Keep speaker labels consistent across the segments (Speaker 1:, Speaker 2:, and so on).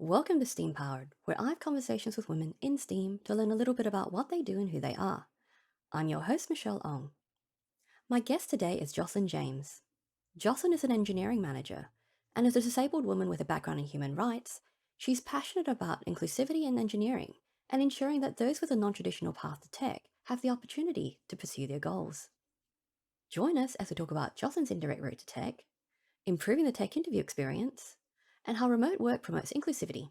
Speaker 1: Welcome to STEAM Powered, where I have conversations with women in STEAM to learn a little bit about what they do and who they are. I'm your host, Michelle Ong. My guest today is Jocelyn James. Jocelyn is an engineering manager, and as a disabled woman with a background in human rights, she's passionate about inclusivity in engineering and ensuring that those with a non-traditional path to tech have the opportunity to pursue their goals. Join us as we talk about Jocelyn's indirect route to tech, improving the tech interview experience, and how remote work promotes inclusivity.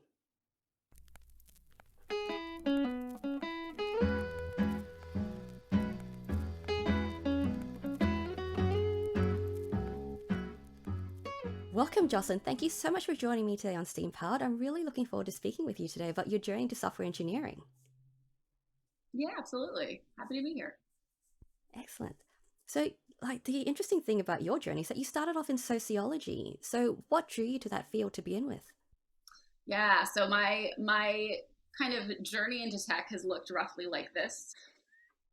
Speaker 1: Welcome, Jocelyn. Thank you so much for joining me today on STEAM Powered. I'm really looking forward to speaking with you today about your journey to software engineering.
Speaker 2: Yeah, absolutely. Happy to be here.
Speaker 1: Excellent. So, the interesting thing about your journey is that you started off in sociology. So, what drew you to that field to begin with?
Speaker 2: Yeah, so my kind of journey into tech has looked roughly like this.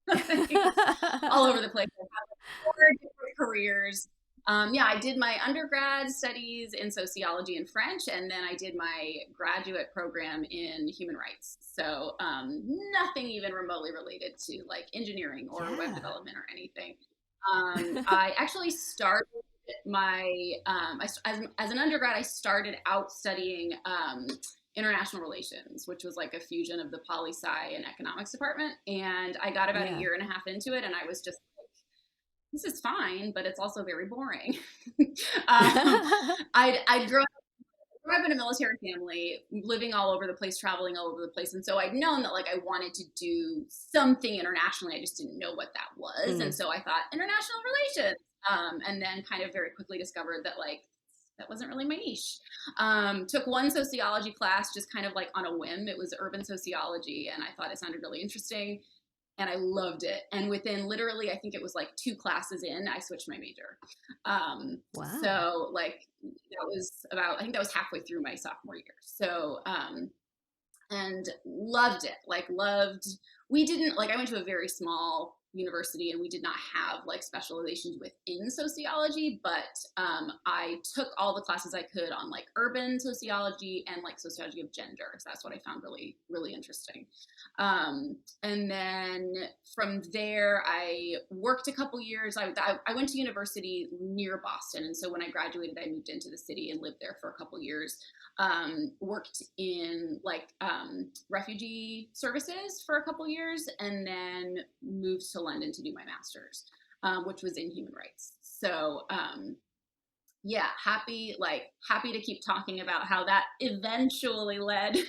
Speaker 2: All over the place. I've had 4 different careers. Yeah, I did my undergrad studies in sociology and French, and then I did my graduate program in human rights. So nothing even remotely related to like engineering or web
Speaker 1: Yeah.
Speaker 2: development or anything. I actually started as an undergrad, I started out studying international relations, which was like a fusion of the poli sci and economics department. And I got about a
Speaker 1: Yeah.
Speaker 2: year and a half into it, and I was just like, this is fine, but it's also very boring. I grew up in a military family, living all over the place, traveling all over the place. And so I'd known that like I wanted to do something internationally. I just didn't know what that was. And
Speaker 1: Mm.
Speaker 2: so I thought international relations. And then kind of very quickly discovered that like that wasn't really my niche. Took one sociology class just kind of like on a whim. It was urban sociology, and I thought it sounded really interesting and I loved it. And within literally, I think it was like 2 classes in, I switched my major.
Speaker 1: Wow.
Speaker 2: So like that was about, I think that was halfway through my sophomore year. So, and loved it. Like loved, we didn't like, I went to a very small university and we did not have like specializations within sociology, but I took all the classes I could on like urban sociology and like sociology of gender. So that's what I found really, really interesting. And then from there, I worked a couple years. I went to university near Boston. And so when I graduated, I moved into the city and lived there for a couple years. Worked in like refugee services for a couple years, and then moved to London to do my master's, which was in human rights. So yeah, happy to keep talking about how that eventually led to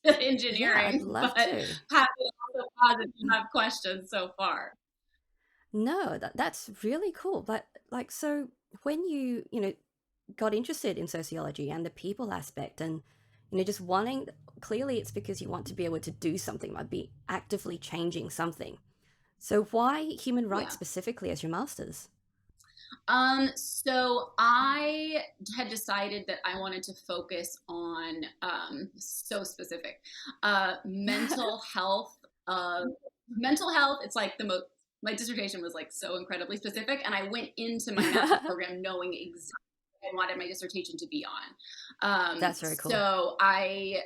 Speaker 1: Yeah, I'd
Speaker 2: engineering,
Speaker 1: love
Speaker 2: but happy
Speaker 1: to.
Speaker 2: to also pause if you have questions so far.
Speaker 1: No, that's really cool. But so when you got interested in sociology and the people aspect and just wanting, clearly it's because you want to be able to do something, like be actively changing something. So why human rights
Speaker 2: Yeah.
Speaker 1: specifically as your master's?
Speaker 2: So I had decided that I wanted to focus on so specific mental health. Mental health. It's like the most. My dissertation was like so incredibly specific, and I went into my master's program knowing exactly what I wanted my dissertation to be on.
Speaker 1: That's very cool.
Speaker 2: So I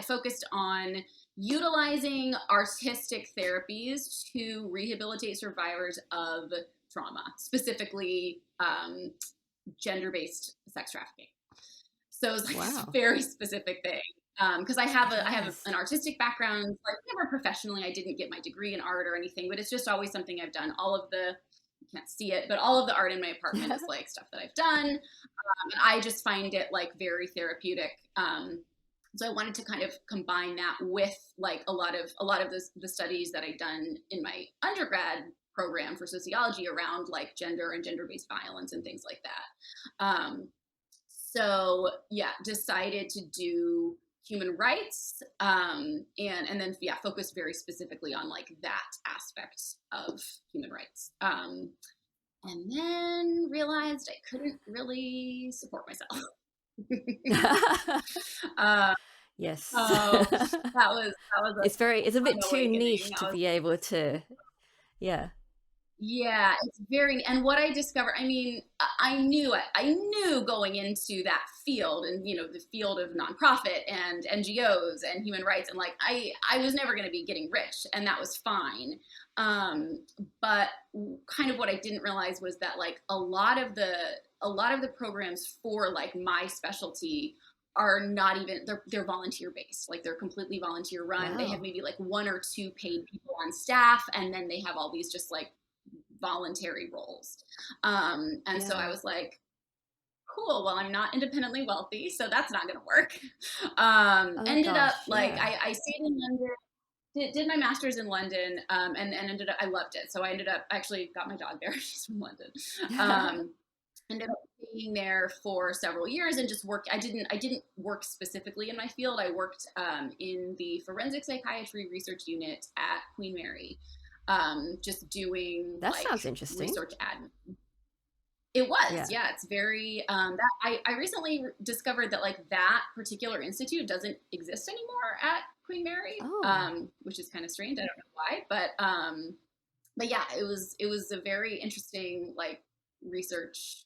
Speaker 2: focused on utilizing artistic therapies to rehabilitate survivors of trauma, specifically gender-based sex trafficking. So it's like this
Speaker 1: Wow.
Speaker 2: very specific thing. Because I have
Speaker 1: Yes.
Speaker 2: an artistic background. Like never professionally, I didn't get my degree in art or anything, but it's just always something I've done. You can't see it, but all of the art in my apartment is like stuff that I've done, and I just find it like very therapeutic. So I wanted to kind of combine that with like a lot of the studies that I'd done in my undergrad program for sociology around like gender and gender-based violence and things like that. So yeah, decided to do human rights, and then focus very specifically on like that aspect of human rights. And then realized I couldn't really support myself. uh,
Speaker 1: Yes.
Speaker 2: so that was
Speaker 1: It's a bit
Speaker 2: an
Speaker 1: too
Speaker 2: awakening.
Speaker 1: niche to be able to, yeah.
Speaker 2: Yeah, it's very, and what I discovered, I mean, I knew it. I knew going into that field and, the field of nonprofit and NGOs and human rights, and like I was never going to be getting rich, and that was fine. Um, but kind of what I didn't realize was that like a lot of the programs for like my specialty are not even, they're volunteer based, like they're completely volunteer run. They have
Speaker 1: Wow.
Speaker 2: maybe like one or two paid people on staff, and then they have all these just like voluntary roles. And so I
Speaker 1: Yeah.
Speaker 2: was like, cool, well, I'm not independently wealthy, so that's not going to work.
Speaker 1: Oh
Speaker 2: Ended up
Speaker 1: gosh,
Speaker 2: like,
Speaker 1: yeah.
Speaker 2: I stayed in London, did my master's in London, and ended up, I loved it. So I ended up, actually got my dog there. She's from London. Um, Ended up being there for several years and just worked. I didn't work specifically in my field. I worked in the forensic psychiatry research unit at Queen Mary, just doing
Speaker 1: That
Speaker 2: like
Speaker 1: sounds interesting.
Speaker 2: research admin. It was,
Speaker 1: Yeah.
Speaker 2: yeah. It's very that I recently discovered that like that particular institute doesn't exist anymore at Queen Mary,
Speaker 1: Oh,
Speaker 2: which is kind of strange. I don't know why, but yeah, it was a very interesting like research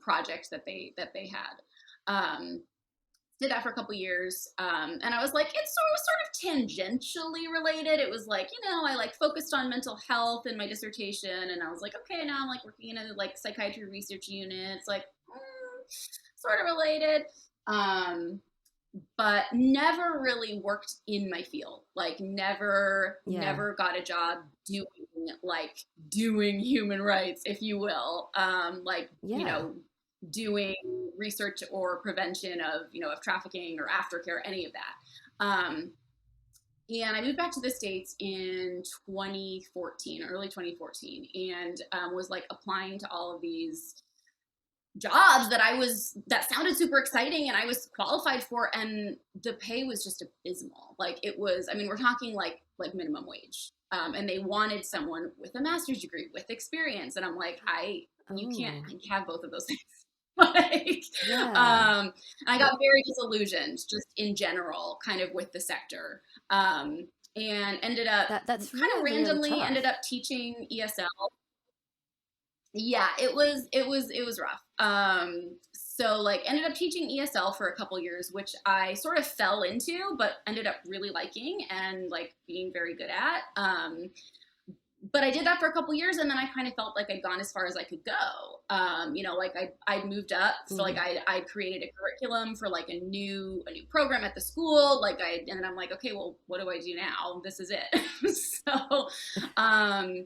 Speaker 2: project that they had. Um, did that for a couple years, and I was like, it's sort of tangentially related. It was like, I like focused on mental health in my dissertation, and I was like, okay, now I'm like working in a like psychiatry research unit. It's like sort of related. Um, but never really worked in my field. Like never,
Speaker 1: yeah.
Speaker 2: never got a job doing like doing human rights, if you will. Like,
Speaker 1: Yeah.
Speaker 2: doing research or prevention of trafficking or aftercare, any of that. And I moved back to the States in 2014, early 2014, and was like applying to all of these jobs that sounded super exciting and I was qualified for, and the pay was just abysmal. Like it was, I mean, we're talking like minimum wage. And they wanted someone with a master's degree with experience, and I'm like, you can't
Speaker 1: Oh,
Speaker 2: have both of those things. like,
Speaker 1: yeah.
Speaker 2: um, and I got very disillusioned just in general, kind of with the sector. And ended up
Speaker 1: That's
Speaker 2: kind of
Speaker 1: really, really
Speaker 2: randomly ended
Speaker 1: tough.
Speaker 2: up teaching ESL. Yeah, it was rough. So like ended up teaching ESL for a couple years, which I sort of fell into, but ended up really liking and like being very good at. But I did that for a couple years, and then I kind of felt like I'd gone as far as I could go. Like I'd moved up, so like
Speaker 1: Mm.
Speaker 2: I'd created a curriculum for like a new program at the school. And then I'm like, okay, well, what do I do now? This is it. So, um,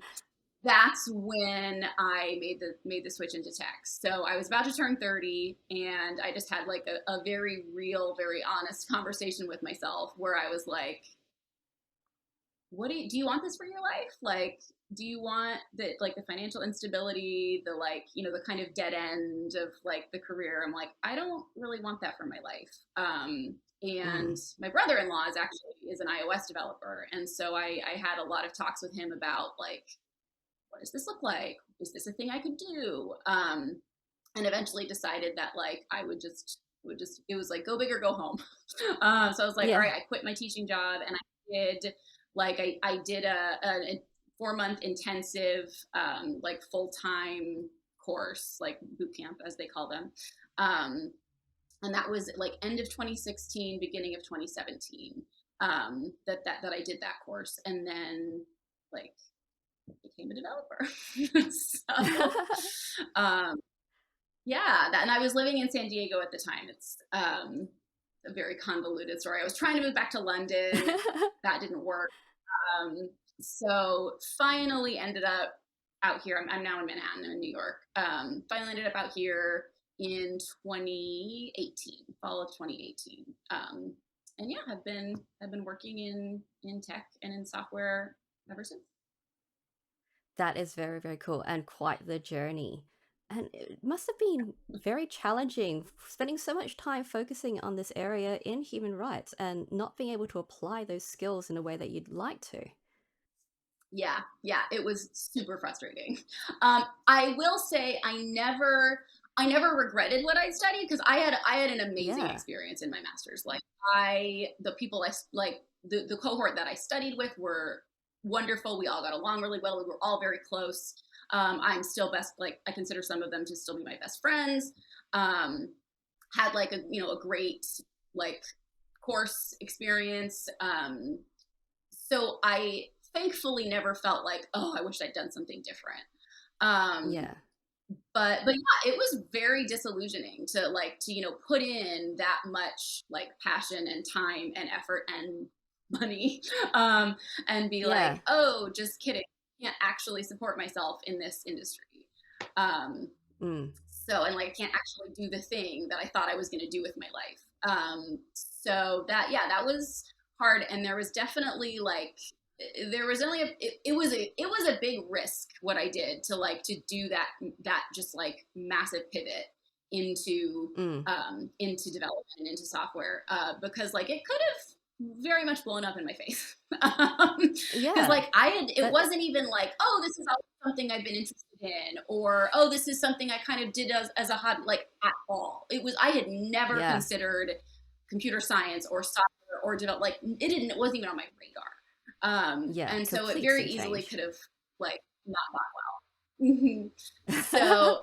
Speaker 2: that's when I made the switch into tech. So I was about to turn 30, and I just had like a very real, very honest conversation with myself where I was like, what do you want this for your life? Like, do you want the financial instability, the like, the kind of dead end of like the career? I'm like, I don't really want that for my life. And
Speaker 1: Mm.
Speaker 2: my brother-in-law is an iOS developer. And so I had a lot of talks with him about like, what does this look like? Is this a thing I could do? And eventually decided that like I would just it was like go big or go home. So I was like, all
Speaker 1: Yeah.
Speaker 2: right, I quit my teaching job, and I did a 4 month intensive like full time course, like boot camp as they call them. Um, and that was like end of 2016, beginning of 2017. That I did that course, and then like became a developer. So, um, yeah, and I was living in San Diego at the time. It's a very convoluted story. I was trying to move back to London. That didn't work. So finally ended up out here. I'm now in Manhattan, in New York. Finally ended up out here in 2018, fall of 2018. And yeah, have been working in tech and in software ever since.
Speaker 1: That is very, very cool and quite the journey. And it must have been very challenging spending so much time focusing on this area in human rights and not being able to apply those skills in a way that you'd like to.
Speaker 2: Yeah, it was super frustrating. I will say I never regretted what I studied, because I had an amazing
Speaker 1: Yeah.
Speaker 2: experience in my master's. Like the people I like the cohort that I studied with were wonderful. We all got along really well. We were all very close. I'm still best, like I consider some of them to still be my best friends. Had like a great like course experience. So I thankfully never felt like, oh, I wish I'd done something different. Um,
Speaker 1: Yeah.
Speaker 2: but yeah, it was very disillusioning to put in that much like passion and time and effort and money, and be like,
Speaker 1: Yeah.
Speaker 2: oh, just kidding, I can't actually support myself in this industry. um
Speaker 1: Mm.
Speaker 2: so, and like I can't actually do the thing that I thought I was going to do with my life. So that, yeah, that was hard. And there was definitely like, there was only it was a big risk what I did to do that just like massive pivot into
Speaker 1: Mm.
Speaker 2: development and into software, because like it could have very much blown up in my face. Because
Speaker 1: Yeah.
Speaker 2: like it
Speaker 1: That
Speaker 2: wasn't even like, oh, this is something I've been interested in, or oh, this is something I kind of did as a hobby, like at all. I had never
Speaker 1: yeah.
Speaker 2: considered computer science or software or develop, like it wasn't even on my radar.
Speaker 1: Yeah.
Speaker 2: And so it
Speaker 1: Complete
Speaker 2: very
Speaker 1: sea
Speaker 2: easily
Speaker 1: change.
Speaker 2: could have like not gone well. So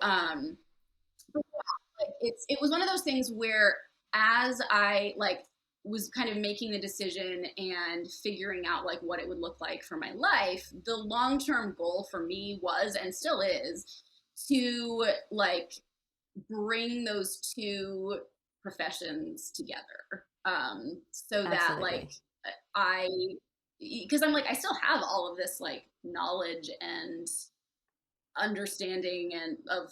Speaker 2: it was one of those things where, as I like was kind of making the decision and figuring out like what it would look like for my life, the long-term goal for me was, and still is, to like bring those two professions together, so that like
Speaker 1: Absolutely.
Speaker 2: I because I'm like, I still have all of this like knowledge and understanding and of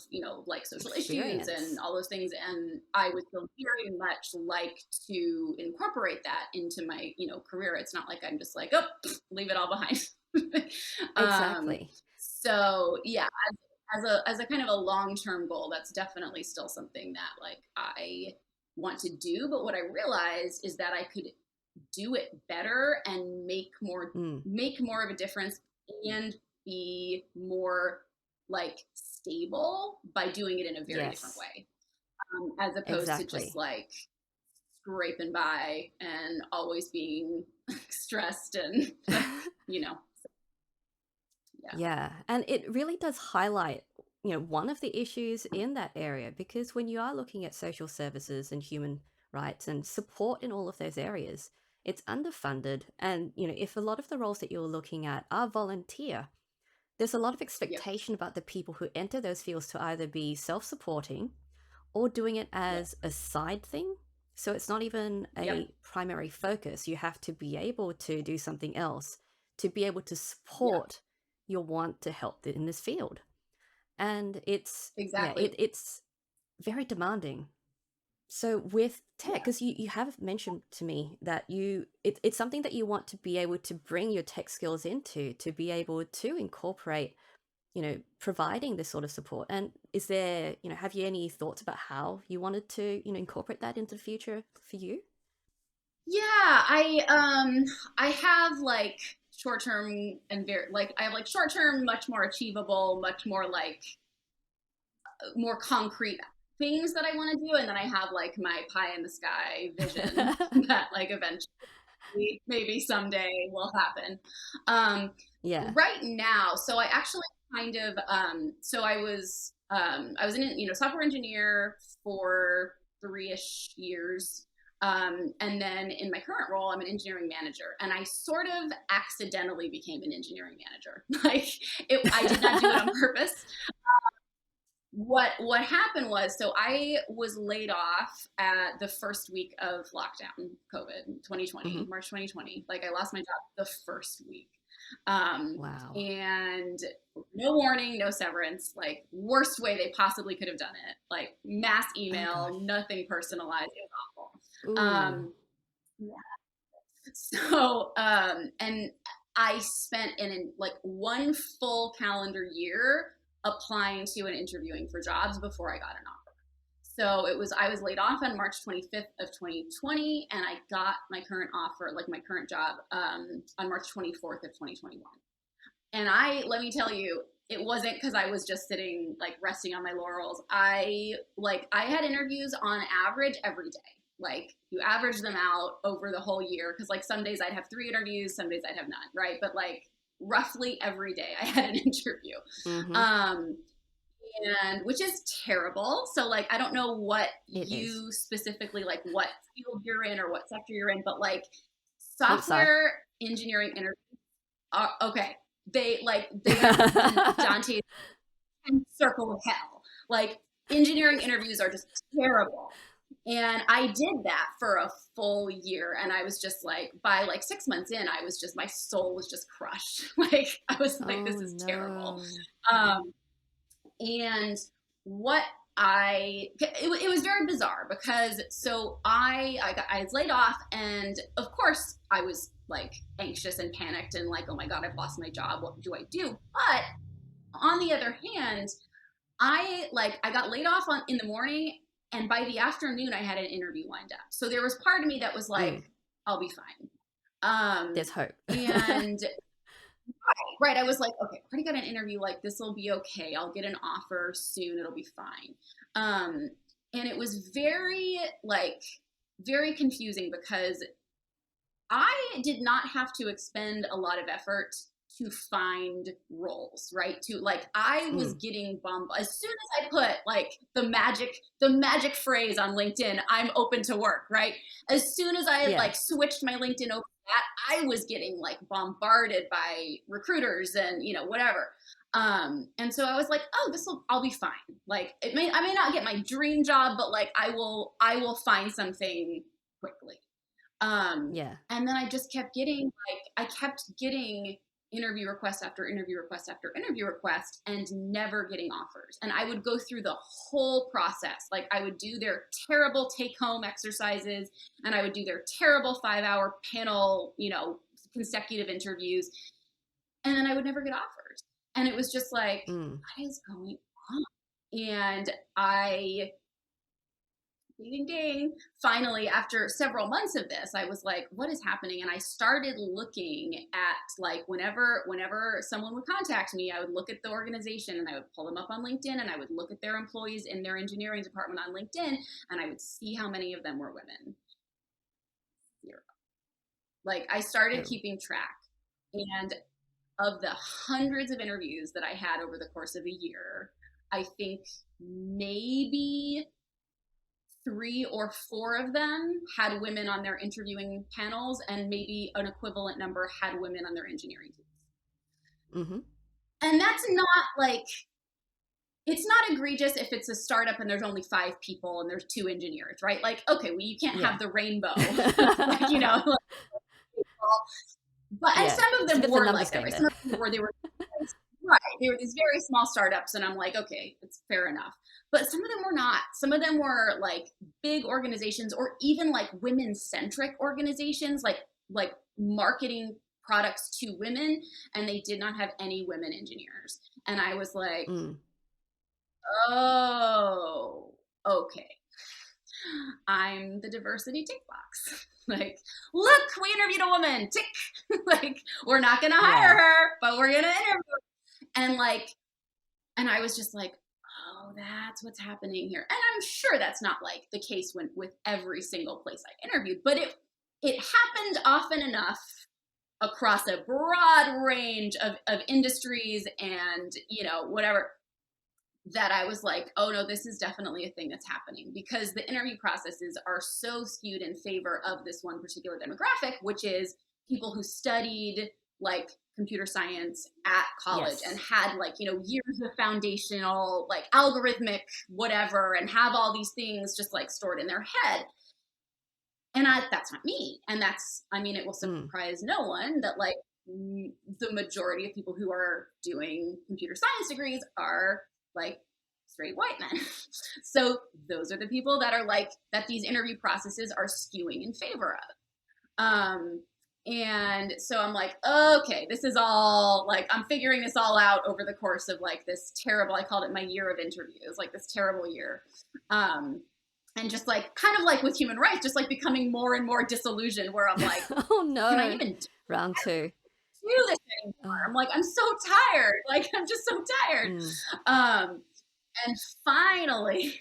Speaker 2: like social issues and
Speaker 1: Experience.
Speaker 2: all those things, and I would still very much like to incorporate that into my career. It's not like I'm just like, oh, leave it all behind. um
Speaker 1: Exactly.
Speaker 2: so yeah, as a kind of a long-term goal, that's definitely still something that like I want to do. But what I realized is that I could do it better and
Speaker 1: Mm.
Speaker 2: make more of a difference and be more like stable by doing it in a very different
Speaker 1: Yes.
Speaker 2: way, as opposed to just
Speaker 1: Exactly.
Speaker 2: like scraping by and always being stressed and you know yeah.
Speaker 1: Yeah, and it really does highlight, one of the issues in that area because when you are looking at social services and human rights and support in all of those areas, it's underfunded. And, if a lot of the roles that you're looking at are volunteer, there's a lot of
Speaker 2: Yep.
Speaker 1: expectation about the people who enter those fields to either be self-supporting or doing it
Speaker 2: Yep.
Speaker 1: as a side thing. So it's not even
Speaker 2: Yep.
Speaker 1: a primary focus. You have to be able to do something else to be able to
Speaker 2: Yep.
Speaker 1: support your want to help in this field. And yeah,
Speaker 2: Exactly.
Speaker 1: it's very demanding. So with tech,
Speaker 2: Yeah.
Speaker 1: because you have mentioned to me that it's something that you want to be able to bring your tech skills into to be able to incorporate providing this sort of support. And is there, have you any thoughts about how you wanted to, incorporate that into the future for you?
Speaker 2: Yeah, I have like short term and very like I have like short term, much more achievable, much more like more concrete things that I want to do, and then I have like my pie in the sky vision that like eventually maybe someday will happen. Um,
Speaker 1: Yeah.
Speaker 2: right now, so I actually kind of so I was an software engineer for 3-ish years. And then in my current role, I'm an engineering manager, and I sort of accidentally became an engineering manager. Like I did not do it on purpose. What happened was, so I was laid off at the first week of lockdown, COVID 2020,
Speaker 1: Hmm.
Speaker 2: March 2020. Like I lost my job the first week. Um,
Speaker 1: Wow.
Speaker 2: and no warning, no severance, like worst way they possibly could have done it. Like mass
Speaker 1: Oh
Speaker 2: email,
Speaker 1: gosh.
Speaker 2: nothing personalized. It was awful.
Speaker 1: Ooh.
Speaker 2: Um, so, and I spent like one full calendar year applying to and interviewing for jobs before I got an offer. So I was laid off on March 25th of 2020, and I got my current offer, like my current job, on March 24th of 2021. And let me tell you, it wasn't because I was just sitting like resting on my laurels. I had interviews on average every day. Like you average them out over the whole year, because like some days I'd have 3 interviews, some days I'd have none, right? But like roughly every day I had an interview.
Speaker 1: Mm-hmm.
Speaker 2: Um, and which is terrible. So like, I don't know what
Speaker 1: It is.
Speaker 2: you specifically, like what field you're in or what sector you're in, but like
Speaker 1: Oops, sorry.
Speaker 2: software engineering interviews are okay. They are the Dante's circle of hell. Like engineering interviews are just terrible. And I did that for a full year. And I was just like, by like 6 months in, I was just, my soul was just crushed. Like, I was like,
Speaker 1: Oh
Speaker 2: this is terrible.
Speaker 1: no.
Speaker 2: Um, and what it was very bizarre because so I was laid off, and of course I was like anxious and panicked and like, oh my God, I've lost my job. What do I do? But on the other hand, I got laid off in the morning, and by the afternoon I had an interview lined up. So there was part of me that was like, I'll be fine.
Speaker 1: There's hope.
Speaker 2: And right, I was like, okay, I already got an interview, like this will be okay. I'll get an offer soon, it'll be fine. And it was very confusing because I did not have to expend a lot of effort to find roles, right? To like, I was getting bombarded as soon as I put like the magic phrase on LinkedIn, I'm open to work, right? As soon as I had like switched my LinkedIn over to that, I was getting like bombarded by recruiters and whatever. And so I was like, oh, I'll be fine. Like I may not get my dream job, but like I will find something quickly. And then I just kept getting interview request after interview request after interview request and never getting offers. And I would go through the whole process. Like I would do their terrible take home exercises and I would do their terrible 5-hour panel, consecutive interviews. And then I would never get offers. And it was just like, what is going on? And ding, ding. Finally, after several months of this, I was like, what is happening? And I started looking at like whenever someone would contact me, I would look at the organization and I would pull them up on LinkedIn and I would look at their employees in their engineering department on LinkedIn and I would see how many of them were women. 0. Like I started keeping track, and of the hundreds of interviews that I had over the course of a year, I think maybe 3 or 4 of them had women on their interviewing panels, and maybe an equivalent number had women on their engineering teams. And that's not like, it's not egregious if it's a startup and there's only 5 people and there's 2 engineers, right? Like, okay, well, you can't have the rainbow, like, but and some of them were like that, right? Some of them were, they were right. They were these very small startups, and I'm like, okay, it's fair enough. But some of them were not. Some of them were like big organizations, or even like women-centric organizations, like marketing products to women, and they did not have any women engineers. And I was like, oh, okay. I'm the diversity tick box. Like, look, we interviewed a woman, tick. Like, we're not gonna hire her, but we're gonna interview her. And I was just like, oh, that's what's happening here. And I'm sure that's not like the case with every single place I interviewed, but it happened often enough across a broad range of industries and whatever, that I was like, oh no, this is definitely a thing that's happening, because the interview processes are so skewed in favor of this one particular demographic, which is people who studied like computer science at college and had like, years of foundational, like algorithmic, whatever, and have all these things just like stored in their head. And that's not me. And it will surprise no one that like the majority of people who are doing computer science degrees are like straight white men. So those are the people that are like, that these interview processes are skewing in favor of. And so I'm like, okay, this is all like, I'm figuring this all out over the course of like this terrible, I called it my year of interviews, like this terrible year. And just like, kind of like with human rights, just like becoming more and more disillusioned, where I'm like,
Speaker 1: oh no,
Speaker 2: can I even
Speaker 1: round 2
Speaker 2: do this anymore? I'm like, I'm so tired. Like, I'm just so tired. And finally,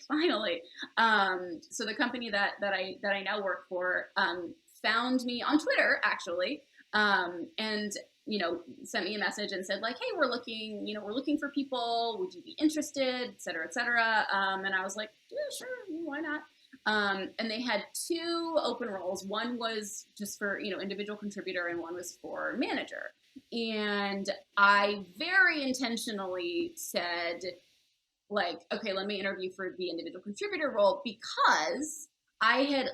Speaker 2: so the company that I now work for, found me on Twitter, actually. And sent me a message and said like, hey, we're looking for people. Would you be interested, et cetera, et cetera. And I was like, yeah, sure, why not? And they had two open roles. One was just for, individual contributor, and one was for manager. And I very intentionally said, like, okay, let me interview for the individual contributor role, because I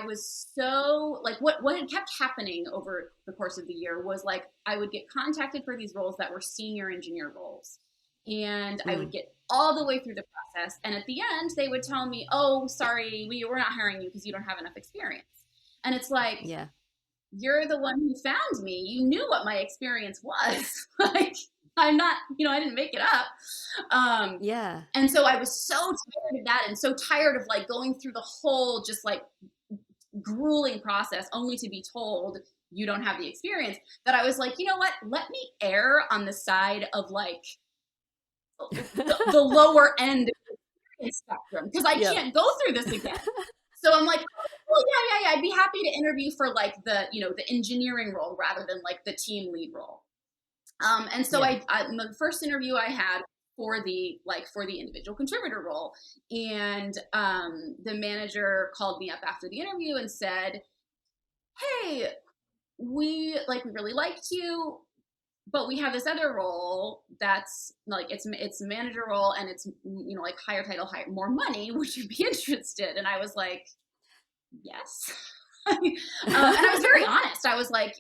Speaker 2: was so like, what had kept happening over the course of the year was like, I would get contacted for these roles that were senior engineer roles, and I would get all the way through the process, and at the end they would tell me, oh, sorry, we're not hiring you because you don't have enough experience. And it's like,
Speaker 1: Yeah.
Speaker 2: you're the one who found me. You knew what my experience was. Like, I'm not, I didn't make it up.
Speaker 1: Yeah.
Speaker 2: And so I was so tired of that, and so tired of like going through the whole just like grueling process only to be told you don't have the experience, that I was like, you know what? Let me err on the side of like the lower end of the spectrum, because I
Speaker 1: Yep.
Speaker 2: can't go through this again. So I'm like, oh, well, yeah, I'd be happy to interview for like the engineering role rather than like the team lead role. And so
Speaker 1: Yeah.
Speaker 2: the first interview I had for the individual contributor role, and the manager called me up after the interview and said, hey, we really liked you, but we have this other role that's like, it's a manager role, and it's like higher title, higher, more money. Would you be interested? And I was like, yes. And I was very honest. I was like,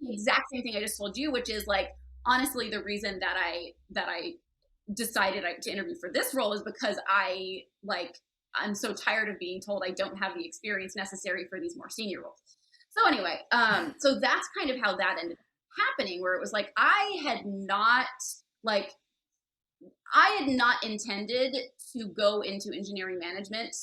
Speaker 2: the exact same thing I just told you, which is like, honestly, the reason that I decided to interview for this role is because I'm so tired of being told I don't have the experience necessary for these more senior roles. So anyway, so that's kind of how that ended up happening, where it was like, like I had not intended to go into engineering management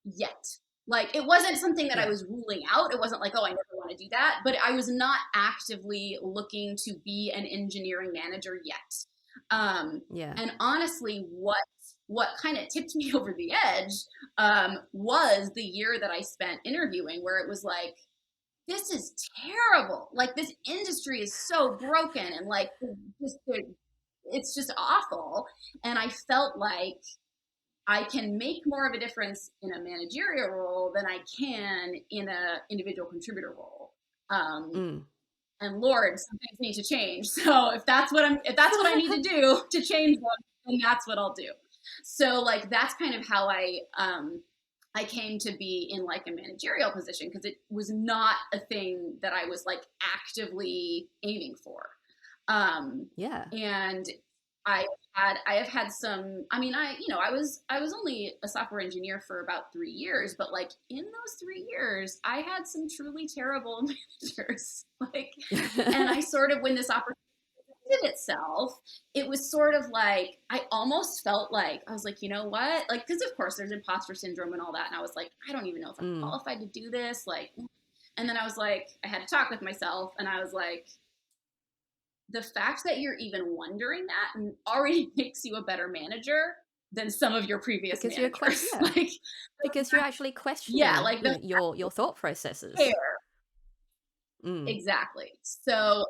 Speaker 2: yet. Like, it wasn't something that I
Speaker 1: Yeah.
Speaker 2: was ruling out. It wasn't like, oh, I never want to do that. But I was not actively looking to be an engineering manager yet.
Speaker 1: Yeah.
Speaker 2: And honestly, what kind of tipped me over the edge was the year that I spent interviewing, where it was like, this is terrible. Like, this industry is so broken, and like, it's just awful. And I felt like I can make more of a difference in a managerial role than I can in a individual contributor role.
Speaker 1: Mm.
Speaker 2: And Lord, some things need to change. So if that's what I need to do to change them, then that's what I'll do. So like, that's kind of how I came to be in like a managerial position, because it was not a thing that I was like actively aiming for.
Speaker 1: Yeah.
Speaker 2: And I have had some, I mean, I was only a software engineer for about 3 years, but like, in those 3 years, I had some truly terrible managers. Like, and I sort of, when this opportunity presented itself, it was sort of like, I almost felt like, I was like, you know what? Like, because of course there's imposter syndrome and all that. And I was like, I don't even know if I'm
Speaker 1: Mm.
Speaker 2: qualified to do this. Like, and then I was like, I had to talk with myself, and I was like, the fact that you're even wondering that already makes you a better manager than some of your previous
Speaker 1: Because you're
Speaker 2: managers.
Speaker 1: yeah.
Speaker 2: Like,
Speaker 1: Because you're actually
Speaker 2: yeah,
Speaker 1: questioning,
Speaker 2: like the
Speaker 1: your thought processes.
Speaker 2: care.
Speaker 1: Mm.
Speaker 2: Exactly. So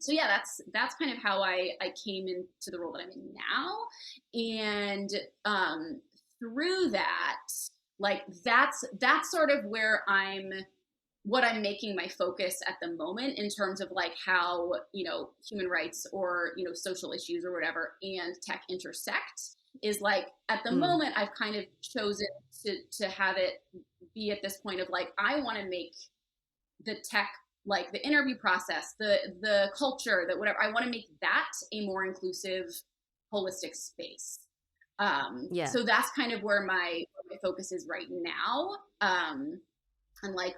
Speaker 2: yeah, that's kind of how I came into the role that I'm in now. And through that, like, that's sort of where what I'm making my focus at the moment, in terms of like how, human rights, or, social issues or whatever, and tech intersect, is like, at the
Speaker 1: Mm.
Speaker 2: moment I've kind of chosen to have it be at this point of like, I want to make the tech, like the interview process, the culture, that whatever, I want to make that a more inclusive, holistic space.
Speaker 1: Yeah.
Speaker 2: So that's kind of where my focus is right now. And like,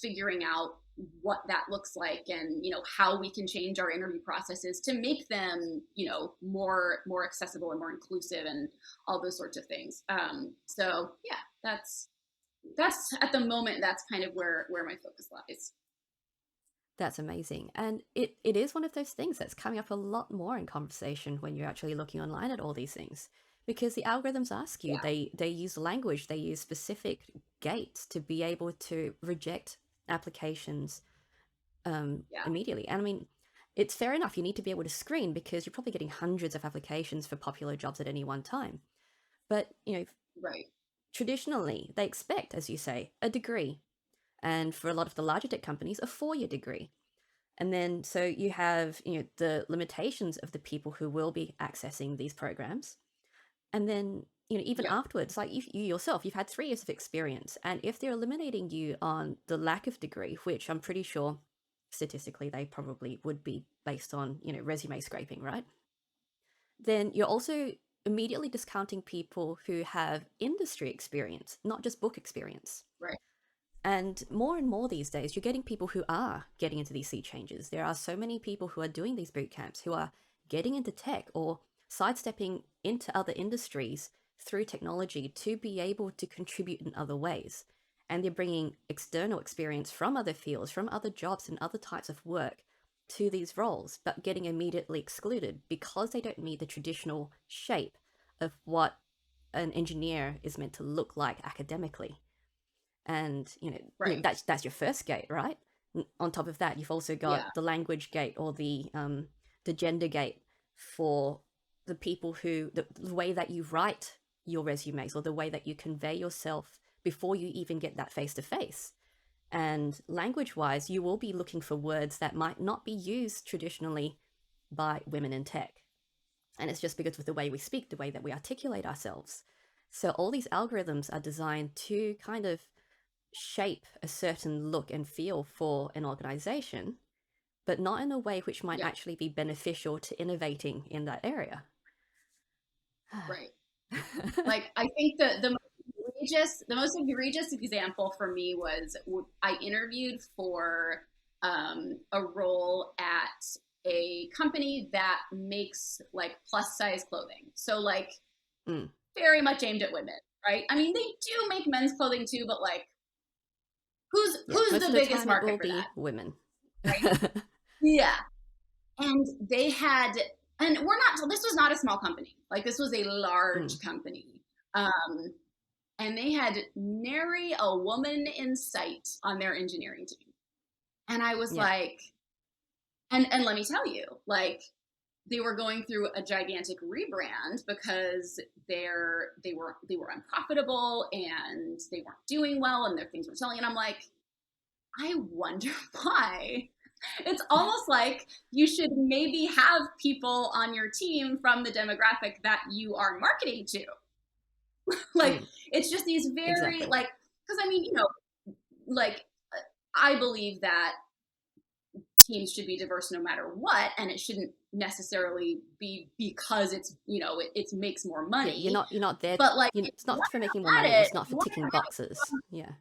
Speaker 2: figuring out what that looks like, and how we can change our interview processes to make them more accessible and more inclusive, and all those sorts of things. So yeah, that's at the moment, that's kind of where my focus lies.
Speaker 1: That's amazing. And it is one of those things that's coming up a lot more in conversation when you're actually looking online at all these things. Because the algorithms ask you,
Speaker 2: Yeah.
Speaker 1: they use language, they use specific gates to be able to reject applications
Speaker 2: Yeah.
Speaker 1: immediately. And I mean, it's fair enough. You need to be able to screen because you're probably getting hundreds of applications for popular jobs at any one time. But,
Speaker 2: Right.
Speaker 1: traditionally, they expect, as you say, a degree. And for a lot of the larger tech companies, a 4-year degree. And then, so you have, the limitations of the people who will be accessing these programs. And then, even
Speaker 2: Yeah.
Speaker 1: afterwards, like you yourself, you've had 3 years of experience. And if they're eliminating you on the lack of degree, which I'm pretty sure statistically they probably would be based on, resume scraping, right? Then you're also immediately discounting people who have industry experience, not just book experience.
Speaker 2: Right.
Speaker 1: And more these days, you're getting people who are getting into these sea changes. There are so many people who are doing these boot camps who are getting into tech or sidestepping into other industries through technology to be able to contribute in other ways. And they're bringing external experience from other fields, from other jobs and other types of work to these roles, but getting immediately excluded because they don't meet the traditional shape of what an engineer is meant to look like academically. And
Speaker 2: Right.
Speaker 1: that's your first gate, right? On top of that, you've also
Speaker 2: Yeah.
Speaker 1: got the language gate or the gender gate for the people who the way that you write your resumes or the way that you convey yourself before you even get that face to face. And language wise, you will be looking for words that might not be used traditionally by women in tech. And it's just because of the way we speak, the way that we articulate ourselves. So all these algorithms are designed to kind of shape a certain look and feel for an organization, but not in a way which might
Speaker 2: Yeah.
Speaker 1: actually be beneficial to innovating in that area.
Speaker 2: Right. Like, I think the most egregious example for me was I interviewed for a role at a company that makes like plus size clothing. So like
Speaker 1: Mm.
Speaker 2: very much aimed at women, right? I mean, they do make men's clothing too, but like who's
Speaker 1: Yeah,
Speaker 2: who's
Speaker 1: most
Speaker 2: the
Speaker 1: of the
Speaker 2: biggest
Speaker 1: time it
Speaker 2: market
Speaker 1: will
Speaker 2: for that,
Speaker 1: be women.
Speaker 2: right? Yeah. And they had, and this was not a small company. Like this was a
Speaker 1: Mm.
Speaker 2: large company. Um, and they had nary a woman in sight on their engineering team. And I was
Speaker 1: Yeah.
Speaker 2: like, and let me tell you, like they were going through a gigantic rebrand because they were unprofitable and they weren't doing well and their things were selling. And I'm like, I wonder why. It's almost like you should maybe have people on your team from the demographic that you are marketing to. Like
Speaker 1: Mm.
Speaker 2: it's just these very
Speaker 1: Exactly.
Speaker 2: like, because I mean, like I believe that teams should be diverse no matter what, and it shouldn't necessarily be because it makes more
Speaker 1: Yeah,
Speaker 2: money.
Speaker 1: you're not there.
Speaker 2: But like if
Speaker 1: It's
Speaker 2: you
Speaker 1: not
Speaker 2: want
Speaker 1: for
Speaker 2: to
Speaker 1: making more
Speaker 2: come
Speaker 1: money.
Speaker 2: at it,
Speaker 1: It's not
Speaker 2: if
Speaker 1: for
Speaker 2: you want to
Speaker 1: ticking
Speaker 2: come at it
Speaker 1: boxes. Yeah.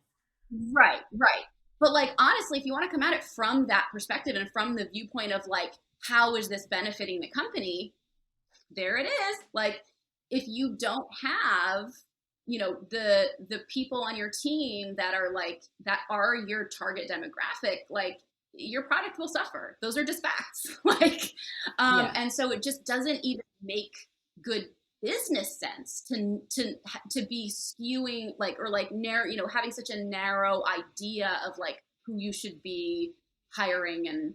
Speaker 2: right, right. But like honestly, if you want to come at it from that perspective and from the viewpoint of like how is this benefiting the company, there it is. Like if you don't have the people on your team that are your target demographic, like your product will suffer. Those are just facts. Like
Speaker 1: Yeah.
Speaker 2: and so it just doesn't even make good business sense to be skewing like or like narrow, having such a narrow idea of like who you should be hiring and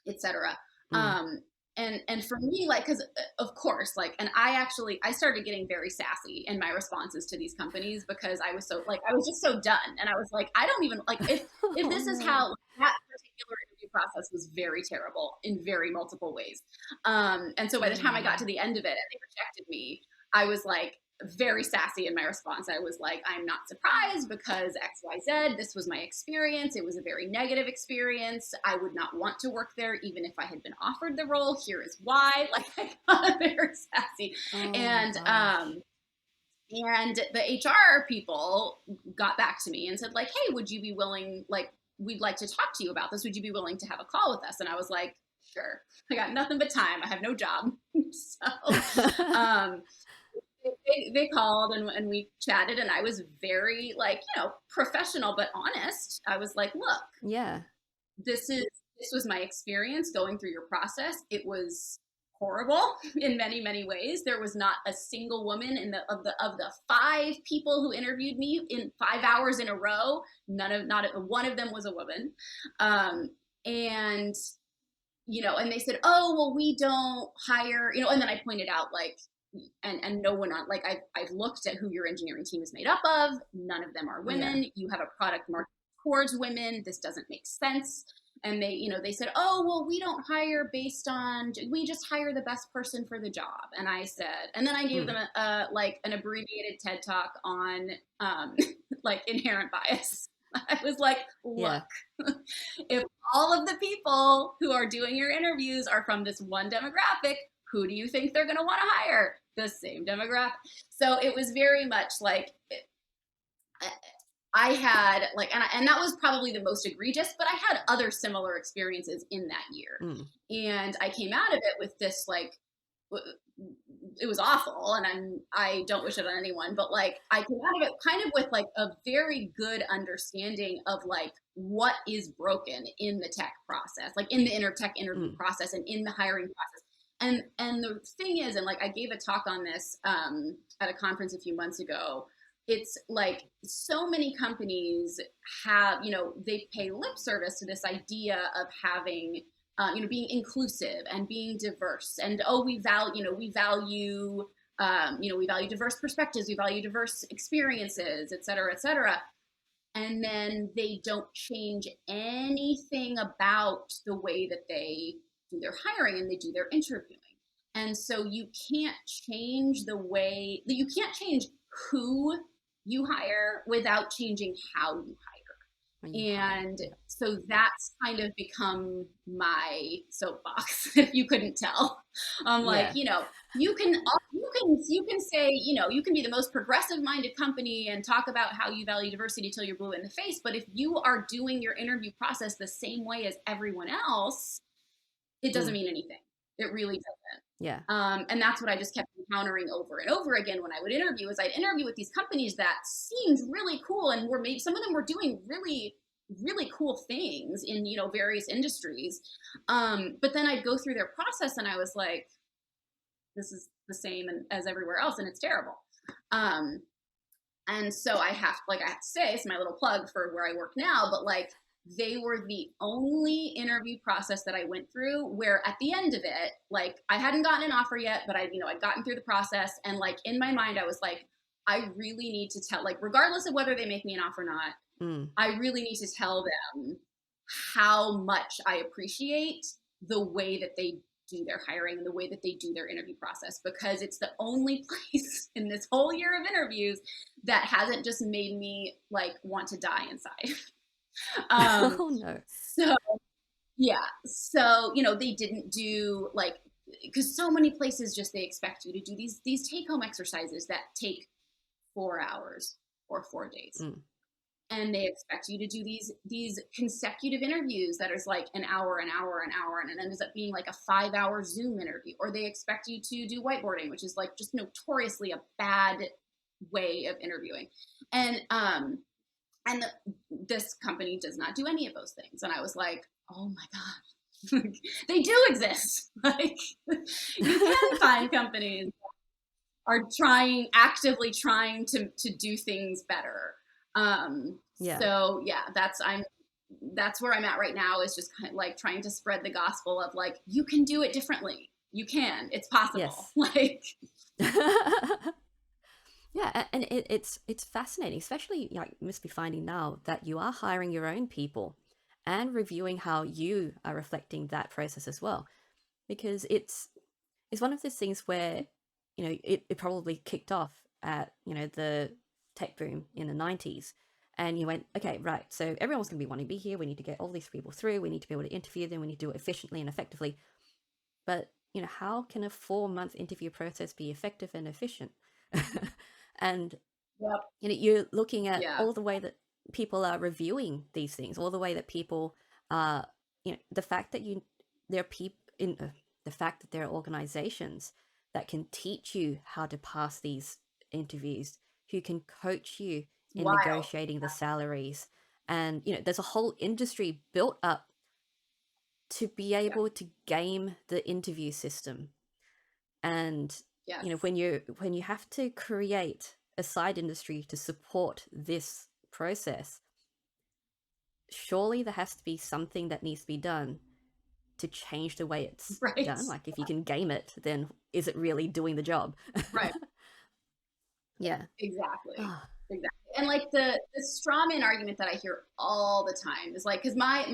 Speaker 2: etc.
Speaker 1: Mm.
Speaker 2: And for me, like, because of course, like, and I started getting very sassy in my responses to these companies because I was so like I was just so done, and I was like, I don't even like if
Speaker 1: Oh
Speaker 2: this is
Speaker 1: no.
Speaker 2: how that particular interview process was very terrible in very multiple ways. And so by the
Speaker 1: Oh
Speaker 2: time I got to
Speaker 1: no.
Speaker 2: the end of it and they rejected me, I was like very sassy in my response. I was like, I'm not surprised because XYZ, this was my experience. It was a very negative experience. I would not want to work there even if I had been offered the role. Here is why. Like I got very sassy.
Speaker 1: Oh my
Speaker 2: And
Speaker 1: gosh.
Speaker 2: and the HR people got back to me and said, like, hey, would you be willing, like, we'd like to talk to you about this. Would you be willing to have a call with us? And I was like, sure. I got nothing but time. I have no job. So um they called and we chatted and I was very like professional but honest. I was like, look,
Speaker 1: Yeah.
Speaker 2: this is this was my experience going through your process. It was horrible in many ways. There was not a single woman in the 5 people who interviewed me in 5 hours in a row. Not one of them was a woman. um And, and they said, oh, well, we don't hire, and then I pointed out like, and no one on, like, I've looked at who your engineering team is made up of. None of them are
Speaker 1: Yeah.
Speaker 2: women. You have a product marketed towards women. This doesn't make sense. And they said, oh, well, we don't hire based on, we just hire the best person for the job. And I said, and then I gave
Speaker 1: Mm.
Speaker 2: them like an abbreviated TED talk on like inherent bias. I was like, look,
Speaker 1: Yeah.
Speaker 2: if all of the people who are doing your interviews are from this one demographic, who do you think they're going to want to hire? The same demographic. So it was very much like, I had like, and that was probably the most egregious, but I had other similar experiences in that year.
Speaker 1: Mm.
Speaker 2: And I came out of it with this, like, it was awful, and I don't wish it on anyone, but like I came out of it kind of with like a very good understanding of like what is broken in the tech process, like in the tech interview
Speaker 1: Mm.
Speaker 2: process and in the hiring process. And the thing is, and like I gave a talk on this at a conference a few months ago. It's like so many companies have, they pay lip service to this idea of having being inclusive and being diverse, and we value, we value diverse perspectives, we value diverse experiences, et cetera, et cetera. And then they don't change anything about the way that they do their hiring and they do their interviewing. And so you can't change the way, you can't change who you hire without changing how you hire.
Speaker 1: When you hire.
Speaker 2: And
Speaker 1: Yeah.
Speaker 2: so that's kind of become my soapbox, if you couldn't tell. I'm like,
Speaker 1: Yeah.
Speaker 2: you can say, you can be the most progressive minded company and talk about how you value diversity till you're blue in the face, but if you are doing your interview process the same way as everyone else, it doesn't
Speaker 1: Mm.
Speaker 2: mean anything. It really doesn't.
Speaker 1: Yeah.
Speaker 2: And that's what I just kept encountering over and over again when I would interview. Is I'd interview with these companies that seemed really cool, and were maybe some of them were doing really, really cool things in various industries. But then I'd go through their process, and I was like, this is the same as everywhere else, and it's terrible. Um, and so I have to say, it's my little plug for where I work now, but like they were the only interview process that I went through where at the end of it, like I hadn't gotten an offer yet, but I'd gotten through the process. And like in my mind, I was like, I really need to tell, like, regardless of whether they make me an offer or not,
Speaker 1: Mm.
Speaker 2: I really need to tell them how much I appreciate the way that they do their hiring and the way that they do their interview process, because it's the only place in this whole year of interviews that hasn't just made me like want to die inside.
Speaker 1: Oh no.
Speaker 2: So yeah, so they didn't do like, because so many places just they expect you to do these take home exercises that take 4 hours or 4 days,
Speaker 1: Mm.
Speaker 2: and they expect you to do these consecutive interviews that is like an hour, and it ends up being like a 5-hour Zoom interview. Or they expect you to do whiteboarding, which is like just notoriously a bad way of interviewing. And this company does not do any of those things. And I was like, oh my god, they do exist. Like you can find companies that are actively trying to do things better.
Speaker 1: Yeah.
Speaker 2: So yeah, that's where I'm at right now, is just kind of like trying to spread the gospel of like, you can do it differently. You can, it's possible.
Speaker 1: Yes.
Speaker 2: Like,
Speaker 1: Yeah, and it's fascinating, especially like you must be finding now that you are hiring your own people and reviewing how you are reflecting that process as well. Because it's one of those things where, it probably kicked off at, the tech boom in the 90s. And you went, okay, right, so everyone's going to be wanting to be here. We need to get all these people through. We need to be able to interview them. We need to do it efficiently and effectively. But, how can a 4-month interview process be effective and efficient? And
Speaker 2: yep,
Speaker 1: you're looking at
Speaker 2: yeah,
Speaker 1: all the way that people are reviewing these things, all the way that people are, the fact that there are people in the fact that there are organizations that can teach you how to pass these interviews, who can coach you
Speaker 2: it's
Speaker 1: in
Speaker 2: wild.
Speaker 1: negotiating the salaries. And there's a whole industry built up to be
Speaker 2: Yeah,
Speaker 1: able to game the interview system. And
Speaker 2: yes,
Speaker 1: when you have to create a side industry to support this process, surely there has to be something that needs to be done to change the way it's
Speaker 2: Right.
Speaker 1: done. Like if you can game it, then is it really doing the job?
Speaker 2: Right.
Speaker 1: Yeah.
Speaker 2: Exactly.
Speaker 1: Oh,
Speaker 2: Exactly. And like the straw man argument that I hear all the time is like, because my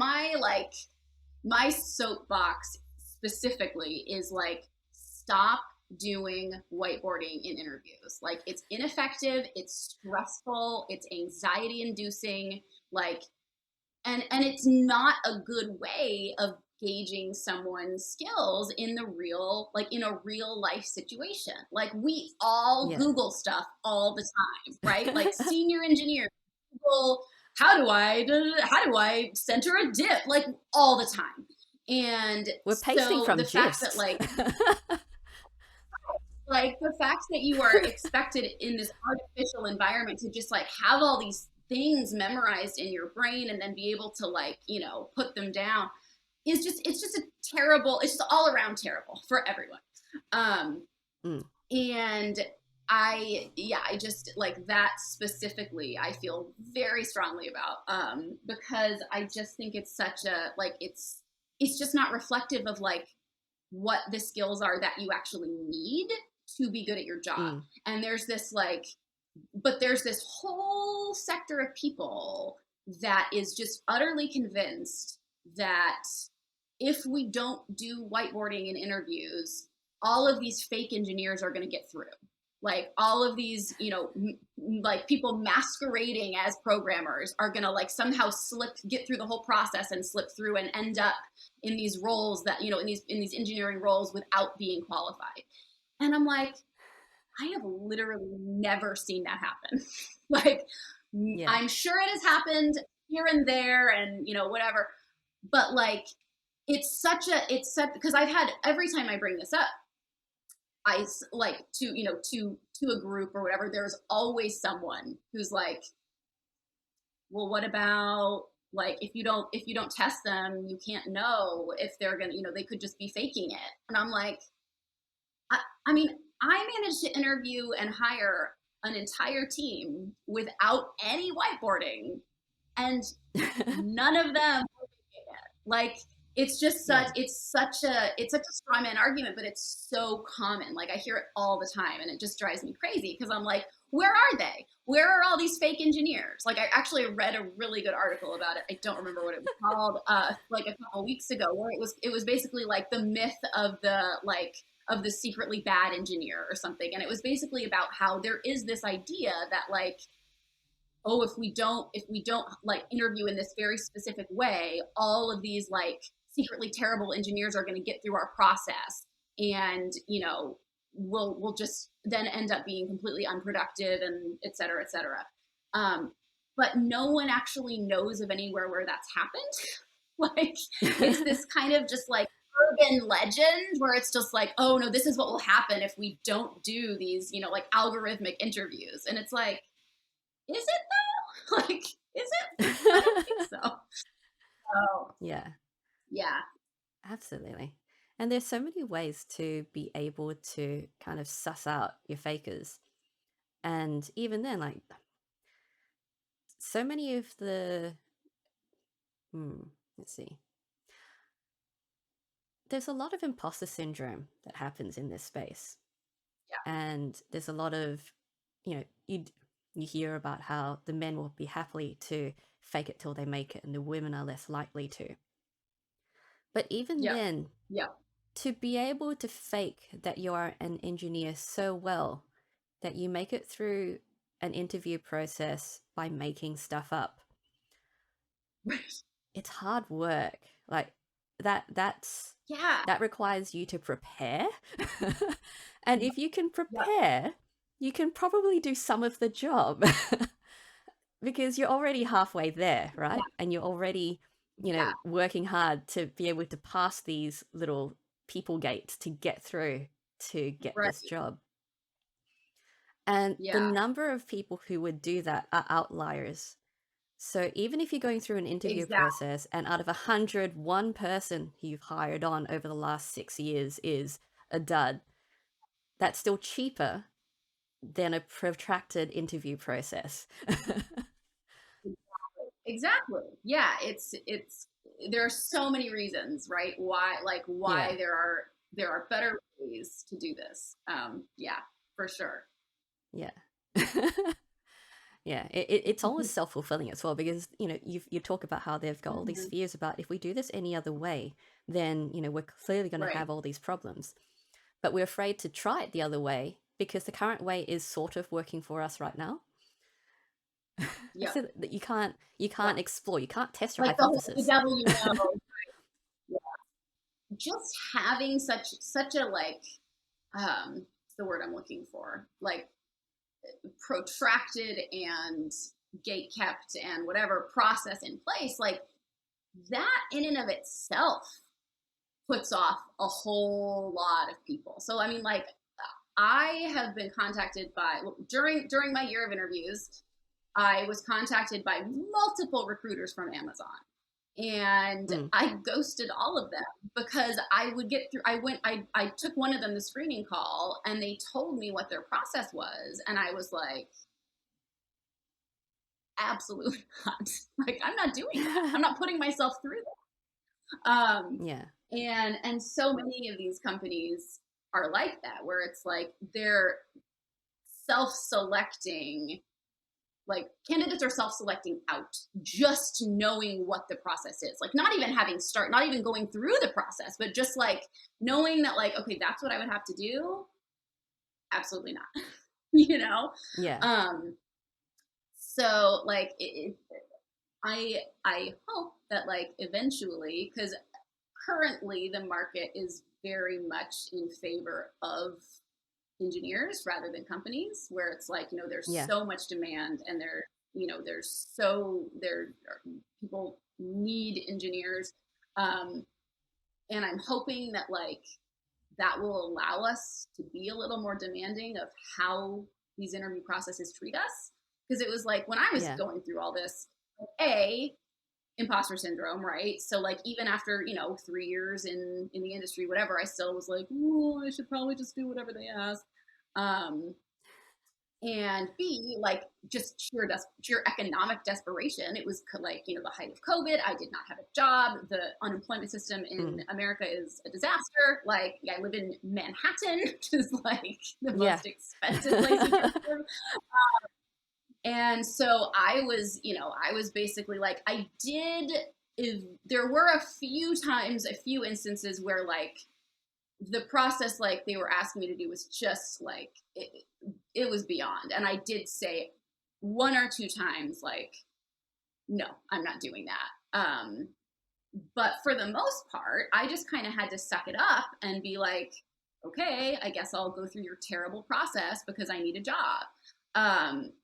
Speaker 2: soapbox specifically is like, stop doing whiteboarding in interviews. Like it's ineffective, it's stressful, it's anxiety inducing, like, and it's not a good way of gauging someone's skills in the real, like in a real life situation. Like we all
Speaker 1: yeah.
Speaker 2: Google stuff all the time, right? Like senior engineers Google, how do I center a dip, like all the time. And
Speaker 1: We're pasting
Speaker 2: so
Speaker 1: from
Speaker 2: the fact that
Speaker 1: GIFs.
Speaker 2: like the fact that you are expected in this artificial environment to just like have all these things memorized in your brain and then be able to like, put them down is just, it's just a terrible, it's just all around terrible for everyone. um
Speaker 1: Mm,
Speaker 2: and I just like that specifically I feel very strongly about, because I just think it's such a like it's just not reflective of like what the skills are that you actually need to be good at your job.
Speaker 1: mm,
Speaker 2: And there's this like, but there's this whole sector of people that is just utterly convinced that if we don't do whiteboarding in interviews, all of these fake engineers are going to get through. Like all of these, like people masquerading as programmers are going to like somehow get through the whole process and slip through and end up in these roles that, in these engineering roles without being qualified. And I'm like, I have literally never seen that happen. Like,
Speaker 1: yeah.
Speaker 2: I'm sure it has happened here and there and, whatever. But like, it's such, because I've had, every time I bring this up, I like to a group or whatever, there's always someone who's like, well, what about like if you don't test them, you can't know if they're gonna, they could just be faking it. And I'm like, I mean, I managed to interview and hire an entire team without any whiteboarding, and none of them like it's just
Speaker 1: Yeah.
Speaker 2: such a straw man argument, but it's so common. Like I hear it all the time, and it just drives me crazy because I'm like, where are they? Where are all these fake engineers? Like I actually read a really good article about it. I don't remember what it was called, like a couple weeks ago, where it was basically like the myth of the secretly bad engineer or something, and it was basically about how there is this idea that like, oh, if we don't like interview in this very specific way, all of these like secretly terrible engineers are going to get through our process, and we'll just then end up being completely unproductive, and et cetera, et cetera. But no one actually knows of anywhere where that's happened. Like it's this kind of just like urban legend where it's just like, oh no, this is what will happen if we don't do these, like algorithmic interviews. And it's like, is it though? Like, is it? I don't think so. Oh,
Speaker 1: Yeah,
Speaker 2: yeah.
Speaker 1: absolutely. And there's so many ways to be able to kind of suss out your fakers. And even then, like, so many of the, let's see, there's a lot of imposter syndrome that happens in this space. And there's a lot of, you hear about how the men will be happy to fake it till they make it and the women are less likely to. But even
Speaker 2: Yep.
Speaker 1: then,
Speaker 2: Yep.
Speaker 1: to be able to fake that you are an engineer so well that you make it through an interview process by making stuff up,
Speaker 2: Right.
Speaker 1: it's hard work. Like that's
Speaker 2: Yeah.
Speaker 1: that requires you to prepare. And if you can
Speaker 2: Yep.
Speaker 1: prepare, you can probably do some of the job. Because you're already halfway there,
Speaker 2: Yeah.
Speaker 1: right? And you're already,
Speaker 2: Yeah.
Speaker 1: working hard to be able to pass these little people gates to get through to get
Speaker 2: Right.
Speaker 1: this job. And the
Speaker 2: Yeah.
Speaker 1: number of people who would do that are outliers. So even if you're going through an interview
Speaker 2: Exactly.
Speaker 1: process and out of 100, one person you've hired on over the last 6 years is a dud, that's still cheaper than a protracted interview process.
Speaker 2: Exactly. Yeah, it's there are so many reasons, right? Why
Speaker 1: Yeah,
Speaker 2: there are better ways to do this. Yeah, for sure.
Speaker 1: yeah. Yeah, it's almost self-fulfilling as well because you talk about how they've got all these
Speaker 2: Mhm.
Speaker 1: fears about if we do this any other way, then we're clearly going to
Speaker 2: Right.
Speaker 1: have all these problems. But we're afraid to try it the other way because the current way is sort of working for us right now.
Speaker 2: Yep.
Speaker 1: So that you can't
Speaker 2: Right.
Speaker 1: explore, you can't test your
Speaker 2: Like the
Speaker 1: hypothesis.
Speaker 2: devil, yeah. Just having such a like what's the word I'm looking for? Like protracted and gate kept and whatever process in place, like that in and of itself puts off a whole lot of people. So I mean, like I have been contacted by during my year of interviews, I was contacted by multiple recruiters from Amazon. And
Speaker 1: Mm,
Speaker 2: I ghosted all of them because I would get through. I took one of them the screening call and they told me what their process was. And I was like, absolutely not. Like, I'm not doing that. I'm not putting myself through that.
Speaker 1: yeah,
Speaker 2: And so many of these companies are like that, where it's like they're self-selecting, like candidates are self-selecting out just knowing what the process is, like not even not even going through the process, but just like knowing that, like, okay, that's what I would have to do. Absolutely not. you know
Speaker 1: yeah,
Speaker 2: um so like I hope that like eventually, because currently the market is very much in favor of engineers rather than companies, where it's like, there's
Speaker 1: yeah,
Speaker 2: so much demand, and there people need engineers. um, and I'm hoping that like that will allow us to be a little more demanding of how these interview processes treat us, because it was like when I was
Speaker 1: yeah,
Speaker 2: going through all this, a imposter syndrome, right? So like even after 3 years in the industry, whatever, I still was like, oh, I should probably just do whatever they ask. um and B, like just sheer economic desperation. It was like, the height of COVID. I did not have a job. The unemployment system in
Speaker 1: mm,
Speaker 2: America is a disaster. Like, yeah, I live in Manhattan, which is like the
Speaker 1: yeah,
Speaker 2: most expensive place you can live. And so I was basically like, if there were a few instances where like the process like they were asking me to do was just like it was beyond. And I did say one or two times like, no, I'm not doing that. But for the most part, I just kind of had to suck it up and be like, okay, I guess I'll go through your terrible process because I need a job.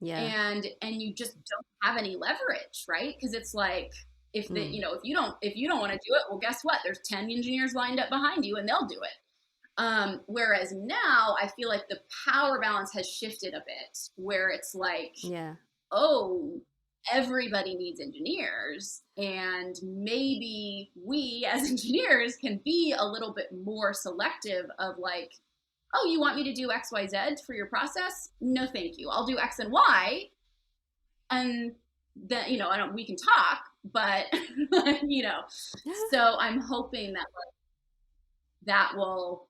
Speaker 1: yeah,
Speaker 2: And you just don't have any leverage, right? Because it's like,
Speaker 1: mm,
Speaker 2: if you don't want to do it, well, guess what? There's 10 engineers lined up behind you and they'll do it. Whereas now I feel like the power balance has shifted a bit, where it's like,
Speaker 1: yeah,
Speaker 2: oh, everybody needs engineers, and maybe we as engineers can be a little bit more selective of like, oh, you want me to do XYZ for your process? No, thank you. I'll do X and Y, and then I don't. We can talk, but you know. So I'm hoping that like, that will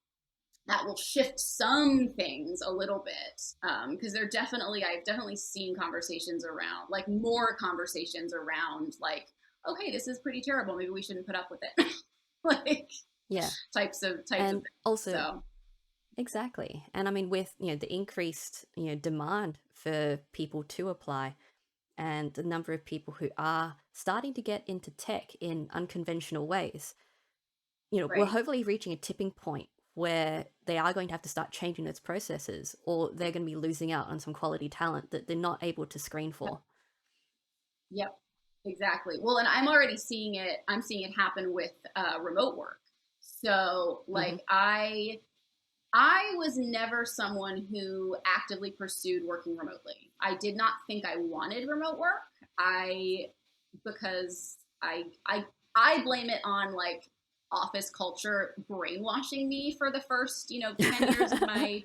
Speaker 2: that will shift some things a little bit, because I've definitely seen conversations around, like more conversations around like, okay, this is pretty terrible, maybe we shouldn't put up with it. like
Speaker 1: yeah.
Speaker 2: types of
Speaker 1: And
Speaker 2: things.
Speaker 1: also,
Speaker 2: So
Speaker 1: exactly. And I mean, with the increased demand for people to apply, and the number of people who are starting to get into tech in unconventional ways, we're
Speaker 2: right.
Speaker 1: hopefully reaching a tipping point where they are going to have to start changing those processes, or they're going to be losing out on some quality talent that they're not able to screen for.
Speaker 2: Yep, exactly. Well, and I'm seeing it happen with remote work. So
Speaker 1: Hmm.
Speaker 2: like I was never someone who actively pursued working remotely. I did not think I wanted remote work. I because I blame it on like office culture brainwashing me for the first, 10 years of my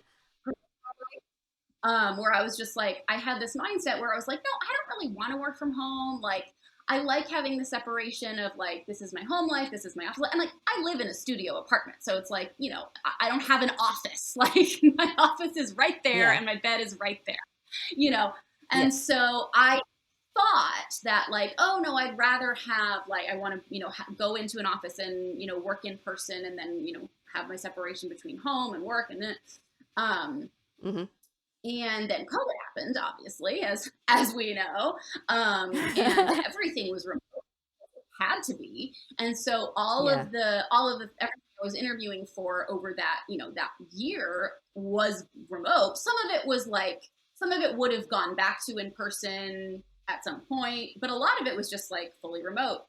Speaker 2: where I was just like, I had this mindset where I was like, no, I don't really want to work from home. Like, I like having the separation of like, this is my home life, this is my office life. And like, I live in a studio apartment. So it's like, you know, I don't have an office. Like my office is right there
Speaker 1: Yeah.
Speaker 2: and my bed is right there, you know? And
Speaker 1: Yes.
Speaker 2: so I thought that like, oh no, I'd rather have like, I want to, you know, go into an office and, you know, work in person and then, you know, have my separation between home and work. And then, um,
Speaker 1: Mm-hmm.
Speaker 2: and then COVID happened, obviously, as we know, and everything was remote, had to be, and so
Speaker 1: Yeah.
Speaker 2: all of the everything I was interviewing for over that, you know, that year was remote. Some of it was like, some of it would have gone back to in person at some point, but a lot of it was just like fully remote.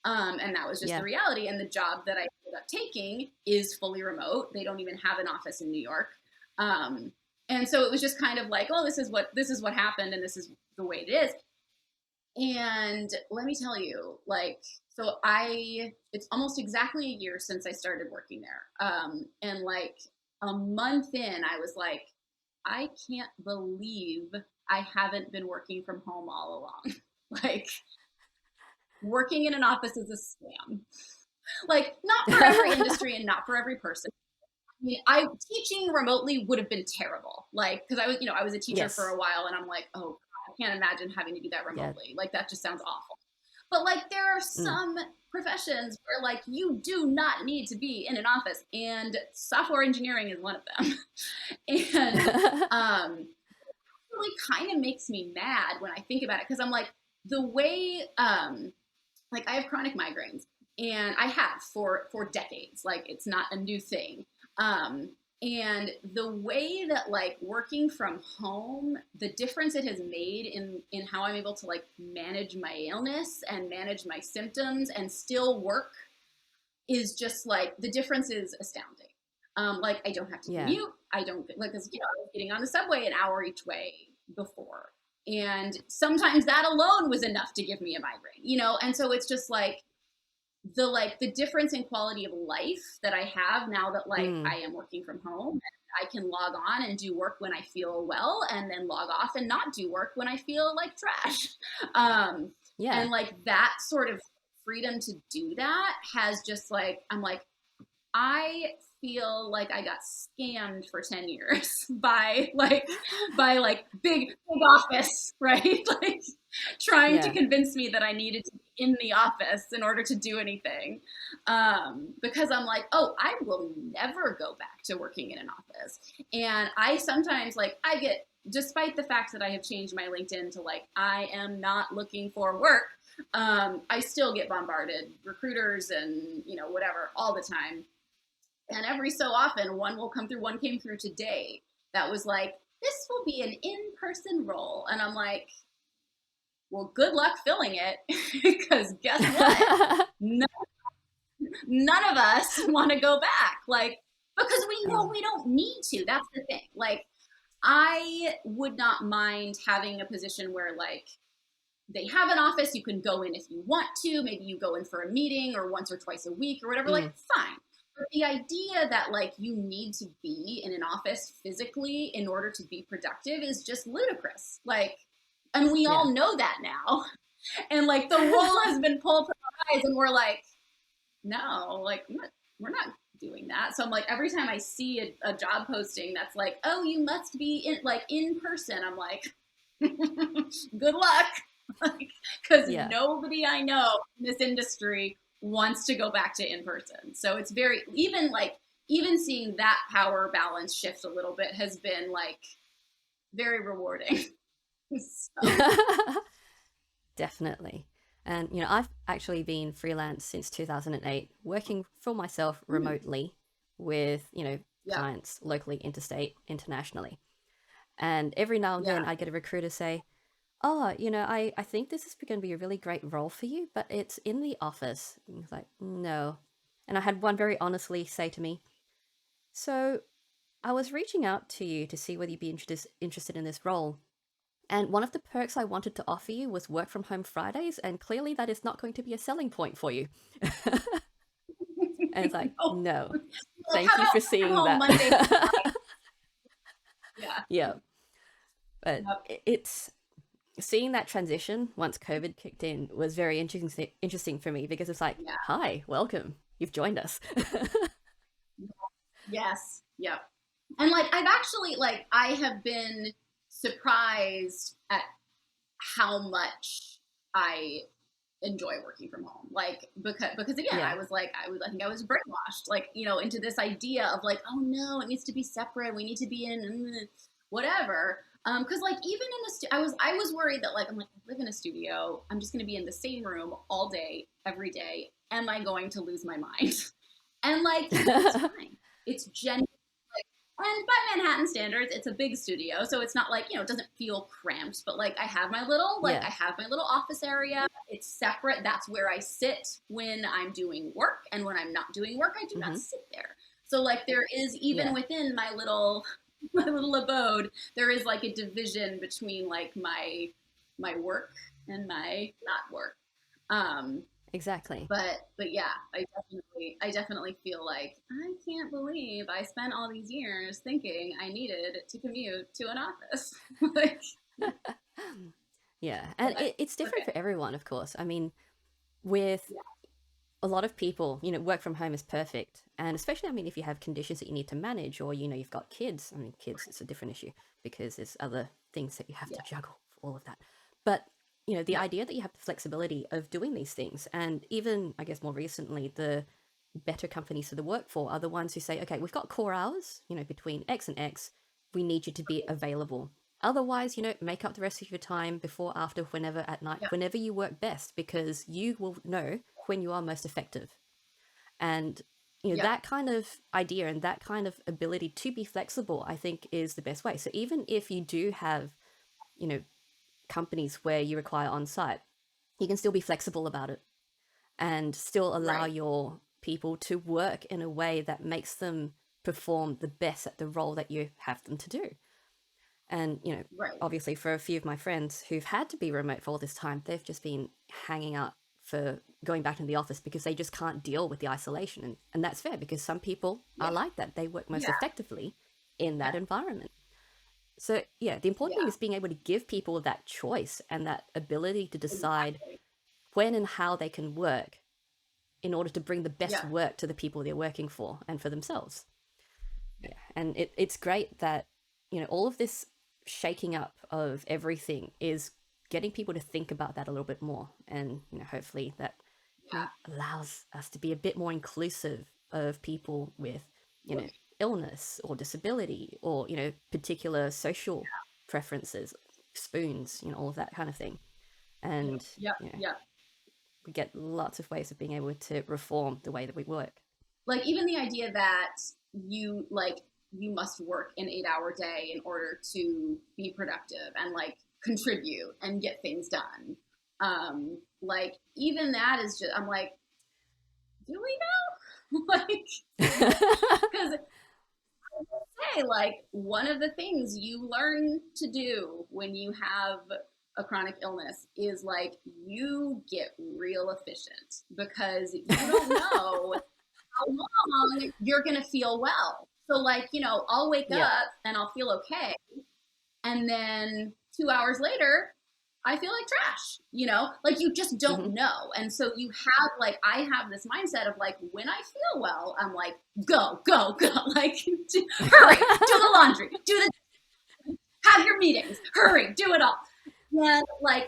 Speaker 2: And that was just the
Speaker 1: Yeah.
Speaker 2: reality. And the job that I ended up taking is fully remote. They don't even have an office in New York. Um, and so it was just kind of like, oh, this is what happened, and this is the way it is. And let me tell you, like, so it's almost exactly a year since I started working there. And like a month in, I was like, I can't believe I haven't been working from home all along. Like, working in an office is a scam. Like, not for every industry and not for every person. I mean, teaching remotely would have been terrible. Like, because I was, you know, I was a teacher for
Speaker 1: Yes.
Speaker 2: a while, and I'm like, oh, God, I can't imagine having to do that
Speaker 1: Yeah.
Speaker 2: remotely. Like, that just sounds awful. But like, there are
Speaker 1: Mm.
Speaker 2: some professions where like you do not need to be in an office, and software engineering is one of them. And it really kind of makes me mad when I think about it, because I'm like, the way like I have chronic migraines, and I have for decades. Like it's not a new thing. Um, and the way that like working from home, the difference it has made in how I'm able to like manage my illness and manage my symptoms and still work is just like, the difference is astounding. Like I don't have to
Speaker 1: Yeah.
Speaker 2: commute. I don't like, because you know, I was getting on the subway an hour each way before, and sometimes that alone was enough to give me a migraine, you know. And so it's just like the difference in quality of life that I have now that like
Speaker 1: Mm.
Speaker 2: I am working from home, and I can log on and do work when I feel well, and then log off and not do work when I feel like trash. Um,
Speaker 1: Yeah.
Speaker 2: and like that sort of freedom to do that has just like, I'm like, I feel like I got scammed for 10 years by like big office, right? Like trying to
Speaker 1: Yeah.
Speaker 2: convince me that I needed to be in the office in order to do anything. Because I'm like, oh, I will never go back to working in an office. And I sometimes like, I get, despite the fact that I have changed my LinkedIn to like, I am not looking for work, I still get bombarded, recruiters and, you know, whatever, all the time. And every so often, one will come through. One came through today that was like, this will be an in-person role. And I'm like, well, good luck filling it. Because guess what? None, none of us want to go back. Like, because we know
Speaker 1: Oh.
Speaker 2: we don't need to. That's the thing. Like, I would not mind having a position where, like, they have an office, you can go in if you want to. Maybe you go in for a meeting or once or twice a week or whatever, like,
Speaker 1: Mm.
Speaker 2: fine. But the idea that like you need to be in an office physically in order to be productive is just ludicrous. Like, and we
Speaker 1: Yeah.
Speaker 2: all know that now. And like the wool has been pulled from our eyes, and we're like, no, like we're not doing that. So I'm like, every time I see a job posting that's like, oh, you must be in like in person, I'm like, good luck. Like, because
Speaker 1: Yeah.
Speaker 2: nobody I know in this industry wants to go back to in person. So it's very, even like, even seeing that power balance shift a little bit has been like very rewarding. So,
Speaker 1: Definitely. And, you know, I've actually been freelance since 2008, working for myself remotely with, you know,
Speaker 2: yeah,
Speaker 1: clients locally, interstate, internationally. And every now and then
Speaker 2: yeah.
Speaker 1: I get a recruiter say, oh, you know, I think this is going to be a really great role for you, but it's in the office. And it's like, no. And I had one very honestly say to me, so I was reaching out to you to see whether you'd be interested in this role. And one of the perks I wanted to offer you was work from home Fridays, and clearly that is not going to be a selling point for you. And it's like,
Speaker 2: Oh,
Speaker 1: no,
Speaker 2: like, how
Speaker 1: thank you
Speaker 2: about
Speaker 1: for
Speaker 2: work from
Speaker 1: seeing
Speaker 2: home
Speaker 1: that.
Speaker 2: Monday through Friday? Yeah.
Speaker 1: Yeah, but
Speaker 2: Yep.
Speaker 1: it's seeing that transition once COVID kicked in was very interesting for me, because it's like,
Speaker 2: Yeah.
Speaker 1: hi, welcome, you've joined us.
Speaker 2: Yes. Yep. And like I've actually like I have been surprised at how much I enjoy working from home. Like because again,
Speaker 1: Yeah.
Speaker 2: I think I was brainwashed like, into this idea of like, oh no, it needs to be separate. We need to be in whatever. Cuz like even in I was worried that like I'm like I live in a studio. I'm just going to be in the same room all day every day. Am I going to lose my mind? And like it's fine. It's genuine. And by Manhattan standards, it's a big studio, so it's not like, it doesn't feel cramped, but like
Speaker 1: Yeah.
Speaker 2: I have my little office area. It's separate. That's where I sit when I'm doing work, and when I'm not doing work, I do not
Speaker 1: Hmm.
Speaker 2: sit there. So like there is even
Speaker 1: Yeah.
Speaker 2: within my little my little abode, there is like a division between like my work and my not work. Um
Speaker 1: Exactly.
Speaker 2: but yeah, I definitely feel like I can't believe I spent all these years thinking I needed to commute to an office. Like,
Speaker 1: Yeah, and
Speaker 2: but
Speaker 1: it's different
Speaker 2: okay,
Speaker 1: for everyone, of course. I mean, with
Speaker 2: yeah,
Speaker 1: a lot of people, work from home is perfect. And especially, I mean, if you have conditions that you need to manage, or, you've got kids. I mean, kids, it's a different issue because there's other things that you have
Speaker 2: yeah,
Speaker 1: to juggle for all of that. But, the
Speaker 2: yeah,
Speaker 1: idea that you have the flexibility of doing these things, and even, I guess, more recently, the better companies to work for are the ones who say, okay, we've got core hours, between X and X, we need you to be available. Otherwise, make up the rest of your time before, after, whenever, at night,
Speaker 2: yeah,
Speaker 1: whenever you work best, because you will know when you are most effective. And,
Speaker 2: yeah,
Speaker 1: that kind of idea and that kind of ability to be flexible, I think, is the best way. So even if you do have, you know, companies where you require on site, you can still be flexible about it and still allow
Speaker 2: right,
Speaker 1: your people to work in a way that makes them perform the best at the role that you have them to do. And,
Speaker 2: right,
Speaker 1: obviously for a few of my friends who've had to be remote for all this time, they've just been hanging out for going back into the office because they just can't deal with the isolation. And that's fair, because some people
Speaker 2: yeah,
Speaker 1: are like that. They work most
Speaker 2: yeah,
Speaker 1: effectively in
Speaker 2: yeah,
Speaker 1: that environment. So, yeah, the important thing
Speaker 2: yeah,
Speaker 1: is being able to give people that choice and that ability to decide
Speaker 2: exactly,
Speaker 1: when and how they can work in order to bring the best
Speaker 2: yeah,
Speaker 1: work to the people they're working for and for themselves. Yeah, and it's great that, all of this shaking up of everything is getting people to think about that a little bit more, and, hopefully that,
Speaker 2: yeah,
Speaker 1: allows us to be a bit more inclusive of people with,
Speaker 2: right,
Speaker 1: illness or disability, or, particular social preferences, spoons, all of that kind of thing.
Speaker 2: yeah,
Speaker 1: And,
Speaker 2: yeah,
Speaker 1: you know
Speaker 2: yeah.
Speaker 1: we get lots of ways of being able to reform the way that we work.
Speaker 2: Like even the idea that you must work an 8-hour day in order to be productive and like contribute and get things done. Like even that is just I'm like, do we know? Like because say like one of the things you learn to do when you have a chronic illness is like you get real efficient because you don't know how long you're going to feel well. So, like, I'll wake
Speaker 1: Yep.
Speaker 2: up and I'll feel okay. And then 2 hours later, I feel like trash, Like, you just
Speaker 1: Hmm.
Speaker 2: don't know. And so, I have this mindset of like, when I feel well, I'm like, go, go, go. Like, hurry, do the laundry, have your meetings, hurry, do it all. And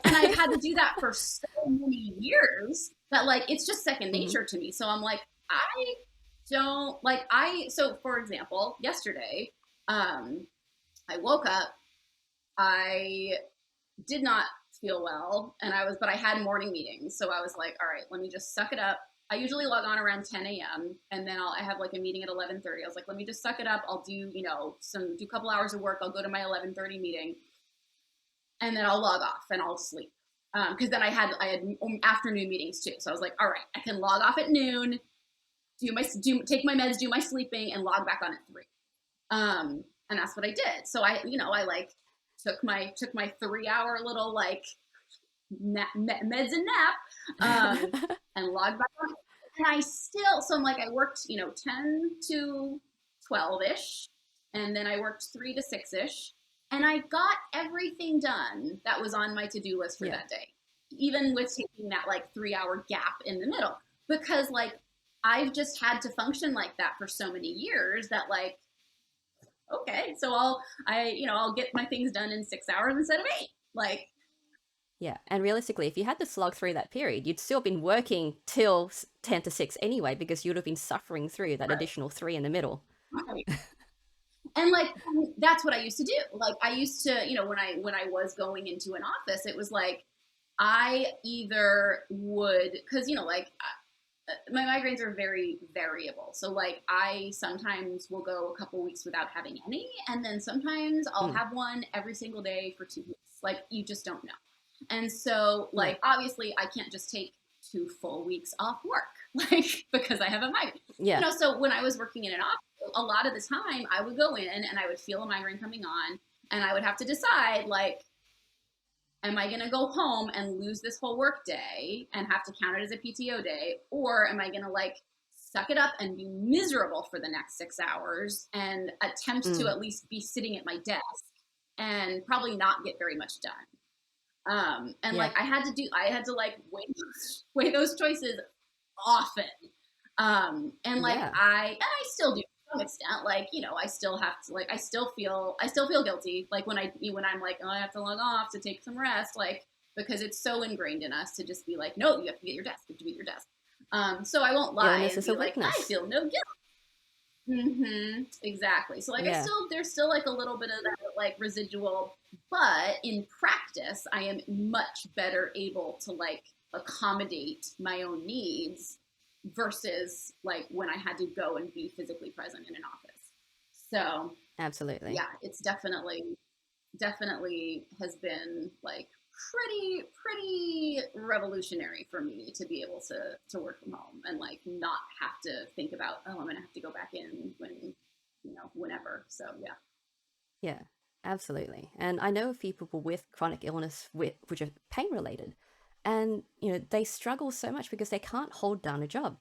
Speaker 2: I've had to do that for so many years that like it's just second
Speaker 1: Hmm.
Speaker 2: nature to me. So I'm like, I don't like I so for example, yesterday, I woke up, I did not feel well, and but I had morning meetings. So I was like, all right, let me just suck it up. I usually log on around 10 a.m. and then I have like a meeting at 11:30. I was like, let me just suck it up. I'll do, do a couple hours of work. I'll go to my 11:30 meeting and then I'll log off and I'll sleep. Because then I had afternoon meetings too. So I was like, all right, I can log off at noon, take my meds, do my sleeping, and log back on at 3. And that's what I did. So I like took my 3 hour little like meds and nap, and logged back on. And so I'm like I worked 10 to 12 ish, and then I worked 3 to 6 ish, And I got everything done that was on my to-do list for
Speaker 1: Yeah.
Speaker 2: that day, even with taking that like 3 hour gap in the middle, because like I've just had to function like that for so many years that like, okay, so I'll get my things done in 6 hours instead of eight. Like,
Speaker 1: Yeah. And realistically, if you had to slog through that period, you'd still been working till 10 to 6 anyway, because you'd have been suffering through that
Speaker 2: right,
Speaker 1: additional 3 in the middle.
Speaker 2: right. And like that's what I used to do. Like I used to, when I was going into an office, it was like I either would, because like my migraines are very variable. So like I sometimes will go a couple weeks without having any, and then sometimes I'll
Speaker 1: Mm.
Speaker 2: have one every single day for 2 weeks. Like you just don't know. And so
Speaker 1: Yeah.
Speaker 2: like obviously I can't just take 2 full weeks off work, like because I have a migraine.
Speaker 1: Yeah.
Speaker 2: So when I was working in an office, a lot of the time I would go in and I would feel a migraine coming on, and I would have to decide like, am I going to go home and lose this whole work day and have to count it as a PTO day? Or am I going to like suck it up and be miserable for the next 6 hours and attempt to
Speaker 1: Mm.
Speaker 2: at least be sitting at my desk and probably not get very much done? And
Speaker 1: Yeah.
Speaker 2: like I had to like weigh those choices often. And like
Speaker 1: Yeah.
Speaker 2: I still do to some extent, like, I still have to like, I still feel guilty. Like when I'm like, oh, I have to log off to take some rest, like, because it's so ingrained in us to just be like, no, you have to be at your desk, you have to be at your desk. So I won't lie
Speaker 1: Illness
Speaker 2: and
Speaker 1: is a
Speaker 2: be like, I
Speaker 1: weakness.
Speaker 2: feel no guilt. Exactly. So like
Speaker 1: Yeah.
Speaker 2: there's still like a little bit of that like residual, but in practice, I am much better able to like accommodate my own needs versus like when I had to go and be physically present in an office. So
Speaker 1: Absolutely.
Speaker 2: yeah, it's definitely has been like pretty revolutionary for me to be able to work from home and like not have to think about, oh, I'm gonna have to go back in when whenever. So yeah.
Speaker 1: Yeah. Absolutely. And I know a few people with chronic illness which are pain related. And, they struggle so much because they can't hold down a job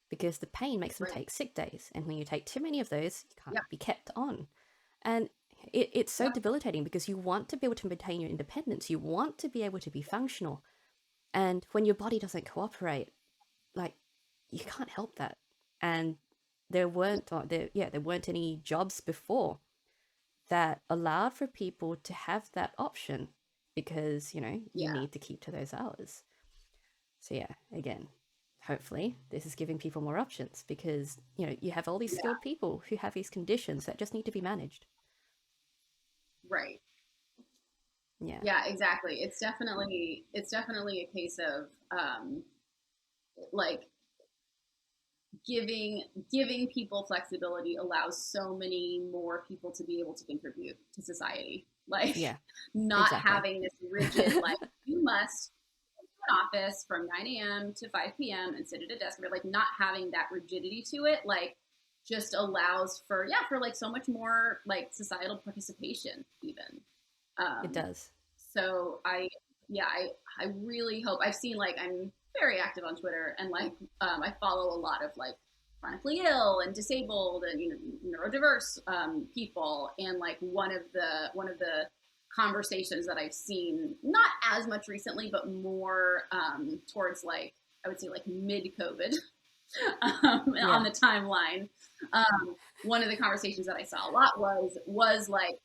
Speaker 1: because the pain makes them
Speaker 2: Right.
Speaker 1: take sick days. And when you take too many of those, you can't
Speaker 2: Yep.
Speaker 1: be kept on. And it's so
Speaker 2: Yep.
Speaker 1: debilitating because you want to be able to maintain your independence. You want to be able to be functional. And when your body doesn't cooperate, like, you can't help that. And there weren't any jobs before that allowed for people to have that option because, you
Speaker 2: Yeah.
Speaker 1: need to keep to those hours. So yeah, again, hopefully this is giving people more options because, you have all these
Speaker 2: Yeah.
Speaker 1: skilled people who have these conditions that just need to be managed.
Speaker 2: Right.
Speaker 1: Yeah.
Speaker 2: Yeah, exactly. It's definitely a case of like giving people flexibility allows so many more people to be able to contribute to society. Like
Speaker 1: Yeah,
Speaker 2: not
Speaker 1: exactly.
Speaker 2: having this rigid like you must an office from 9 a.m. to 5 p.m. and sit at a desk, but like not having that rigidity to it, like just allows for like so much more like societal participation even.
Speaker 1: It
Speaker 2: Um,
Speaker 1: does.
Speaker 2: so yeah, I really hope I've seen like I'm very active on Twitter and like I follow a lot of like chronically ill and disabled and neurodiverse people, and like one of the conversations that I've seen not as much recently but more towards like I would say like mid COVID on
Speaker 1: Yeah.
Speaker 2: the timeline. One of the conversations that I saw a lot was like,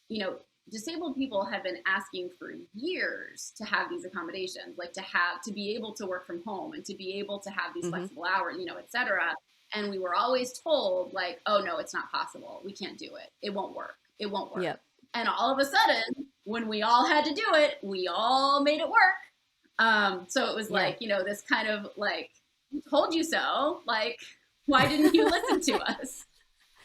Speaker 2: you know, disabled people have been asking for years to have these accommodations, like to be able to work from home and to be able to have these
Speaker 1: Mm-hmm.
Speaker 2: flexible hours, et cetera. And we were always told like, oh no, it's not possible. We can't do it. It won't work. It won't work.
Speaker 1: Yep.
Speaker 2: And all of a sudden, when we all had to do it, we all made it work. So it was
Speaker 1: Yeah.
Speaker 2: like, this kind of like, told you so. Like, why didn't you listen to us?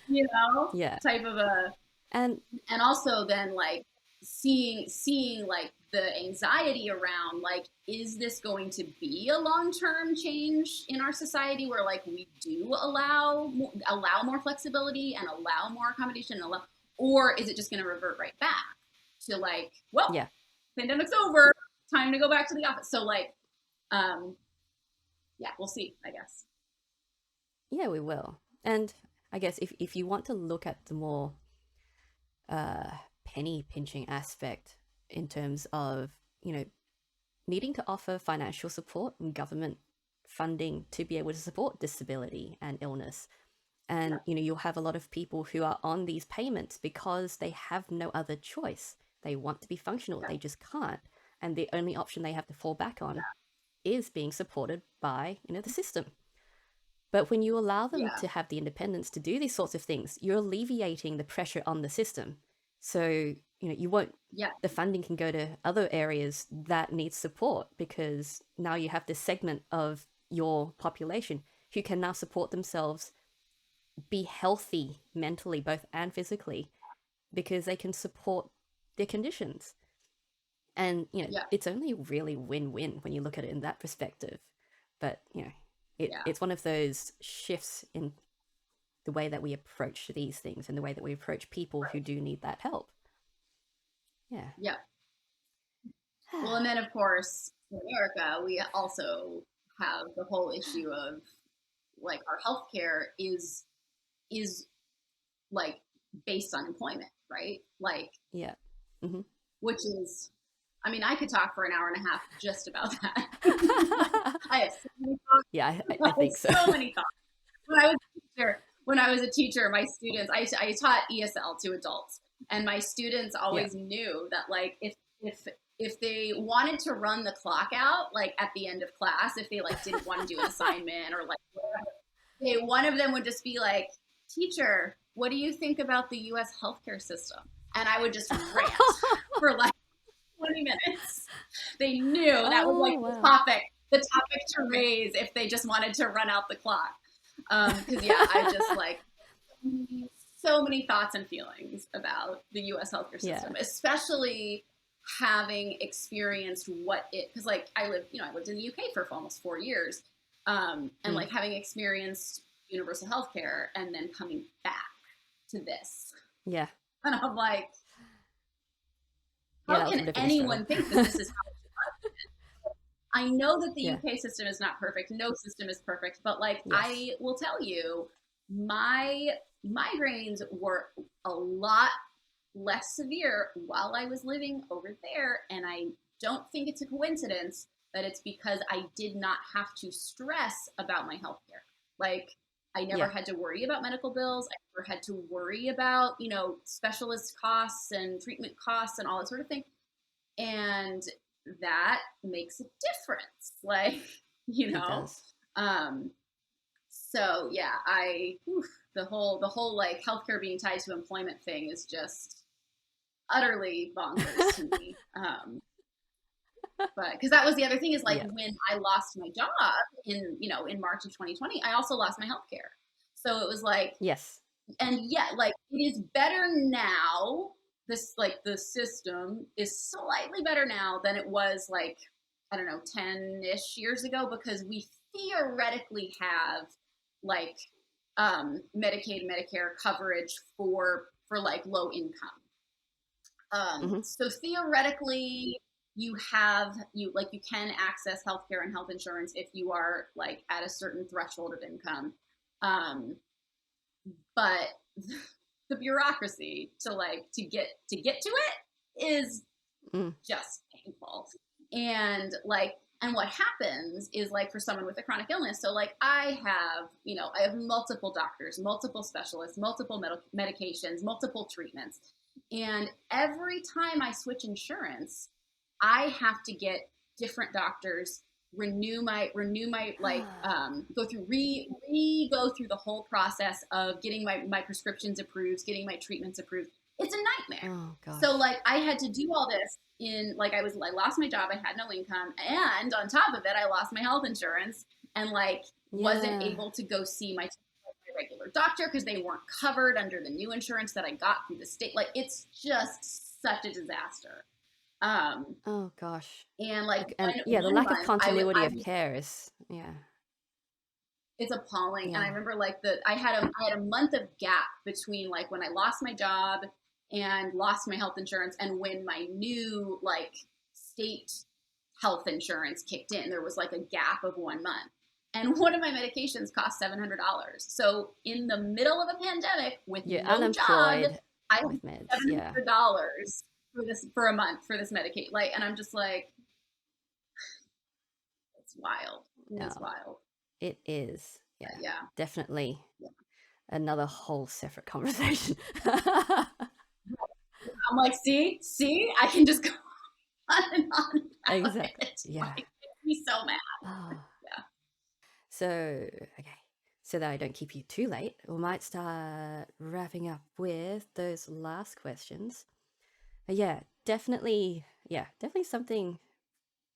Speaker 1: Yeah.
Speaker 2: Type of a,
Speaker 1: And
Speaker 2: and also then like seeing like the anxiety around like, is this going to be a long-term change in our society where like we do allow more flexibility and allow more accommodation and or is it just going to revert right back to like, well,
Speaker 1: yeah.
Speaker 2: pandemic's over, time to go back to the office. So like um yeah, we'll see, I guess.
Speaker 1: Yeah, we will. And I guess if you want to look at the more penny pinching aspect in terms of, you know, needing to offer financial support and government funding to be able to support disability and illness. And, you know, you'll have a lot of people who are on these payments because they have no other choice. They want to be functional, they just can't. And the only option they have to fall back on is being supported by, you know, the system. But when you allow them
Speaker 2: Yeah.
Speaker 1: to have the independence to do these sorts of things, you're alleviating the pressure on the system. So, you know, you won't,
Speaker 2: Yeah.
Speaker 1: the funding can go to other areas that need support, because now you have this segment of your population who can now support themselves, be healthy mentally, both and physically, because they can support their conditions. And, you know,
Speaker 2: Yeah.
Speaker 1: it's only really win-win when you look at it in that perspective. But, you know,
Speaker 2: Yeah.
Speaker 1: it's one of those shifts in the way that we approach these things and the way that we approach people who do need that help. Yeah.
Speaker 2: Yeah. Well, and then of course in America, we also have the whole issue of like our healthcare is like based on employment, right? Like,
Speaker 1: Yeah. Mm-hmm.
Speaker 2: which is, I mean, I could talk for an hour and a half just about that. I have so many thoughts.
Speaker 1: Yeah,
Speaker 2: I
Speaker 1: I
Speaker 2: have
Speaker 1: think so.
Speaker 2: so many thoughts. When I was a teacher, my students, I taught ESL to adults, and my students always knew that like if they wanted to run the clock out, like at the end of class, if they like didn't want to do an assignment or like whatever, one of them would just be like, "Teacher, what do you think about the U.S. healthcare system?" And I would just rant for like 20 minutes. They knew that was like the topic to raise if they just wanted to run out the clock. Because I just like so many thoughts and feelings about the U.S. healthcare system, especially having experienced what it, because like I lived in the UK for almost 4 years, and like having experienced universal healthcare and then coming back to this.
Speaker 1: Yeah.
Speaker 2: And I'm like, how can anyone think that this is how it should work? I know that the UK system is not perfect. No system is perfect. But like, I will tell you, my migraines were a lot less severe while I was living over there. And I don't think it's a coincidence that it's because I did not have to stress about my healthcare. Like, I never had to worry about medical bills. I never had to worry about, specialist costs and treatment costs and all that sort of thing. And that makes a difference. Like,
Speaker 1: It does.
Speaker 2: So yeah, the whole like healthcare being tied to employment thing is just utterly bonkers to me. But because that was the other thing is like when I lost my job in March of 2020, I also lost my healthcare. So it was like, and like it is better now. This like the system is slightly better now than it was like, I don't know, 10-ish years ago, because we theoretically have like Medicaid, Medicare coverage for like low income. So theoretically you can access healthcare and health insurance if you are like at a certain threshold of income. But the bureaucracy to get to it is just painful. And what happens is like for someone with a chronic illness, so like I have multiple doctors, multiple specialists, multiple medications, multiple treatments. And every time I switch insurance, I have to get different doctors, renew my go through the whole process of getting my prescriptions approved, getting my treatments approved. It's a nightmare.
Speaker 1: Oh, gosh.
Speaker 2: So like I had to do all this in like I lost my job, I had no income, and on top of it I lost my health insurance and like wasn't able to go see my regular doctor because they weren't covered under the new insurance that I got through the state. Like it's just such a disaster.
Speaker 1: Oh gosh.
Speaker 2: And like
Speaker 1: the lack of continuity of care is
Speaker 2: it's appalling. And I remember like I had a month of gap between like when I lost my job and lost my health insurance and when my new like state health insurance kicked in. There was like a gap of 1 month. And one of my medications cost $700. So in the middle of a pandemic with no job, I have
Speaker 1: with meds. Yeah.
Speaker 2: $700 for this for a month for this Medicaid. Like, and I'm just like, it's wild. It's
Speaker 1: No,
Speaker 2: wild.
Speaker 1: it is. Yeah.
Speaker 2: Yeah.
Speaker 1: Definitely
Speaker 2: Yeah.
Speaker 1: another whole separate conversation.
Speaker 2: I'm like, see, I can just go on and on about
Speaker 1: Exactly.
Speaker 2: it.
Speaker 1: Yeah.
Speaker 2: Like, it makes me so mad.
Speaker 1: Oh.
Speaker 2: Yeah.
Speaker 1: So, okay. So that I don't keep you too late, we might start wrapping up with those last questions. Yeah, definitely something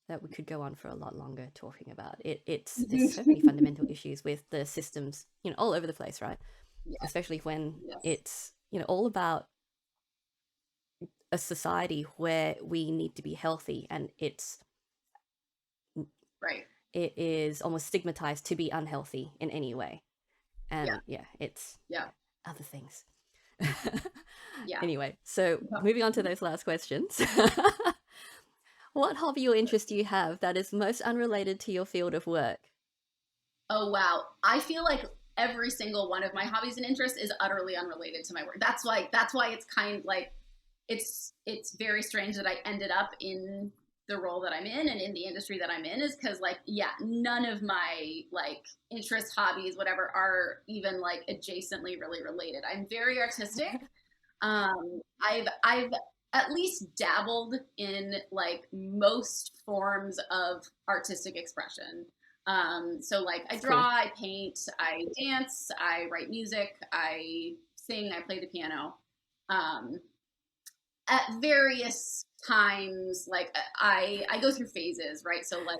Speaker 1: that we could go on for a lot longer talking about. There's so many fundamental issues with the systems, all over the place, right?
Speaker 2: Yeah.
Speaker 1: Especially when
Speaker 2: Yes.
Speaker 1: it's, all about a society where we need to be healthy, and
Speaker 2: Right.
Speaker 1: it is almost stigmatized to be unhealthy in any way. And it's other things.
Speaker 2: Yeah.
Speaker 1: Anyway, so moving on to those last questions. What hobby or interest do you have that is most unrelated to your field of work?
Speaker 2: Oh wow. I feel like every single one of my hobbies and interests is utterly unrelated to my work. That's why it's kind of like it's very strange that I ended up in the role that I'm in and in the industry that I'm in, is because like, yeah, none of my like interests, hobbies, whatever, are even like adjacently really related. I'm very artistic. I've at least dabbled in like most forms of artistic expression. So like I
Speaker 1: It's
Speaker 2: draw,
Speaker 1: cool.
Speaker 2: I paint, I dance, I write music, I sing, I play the piano. Um, at various times, like I go through phases, right? So like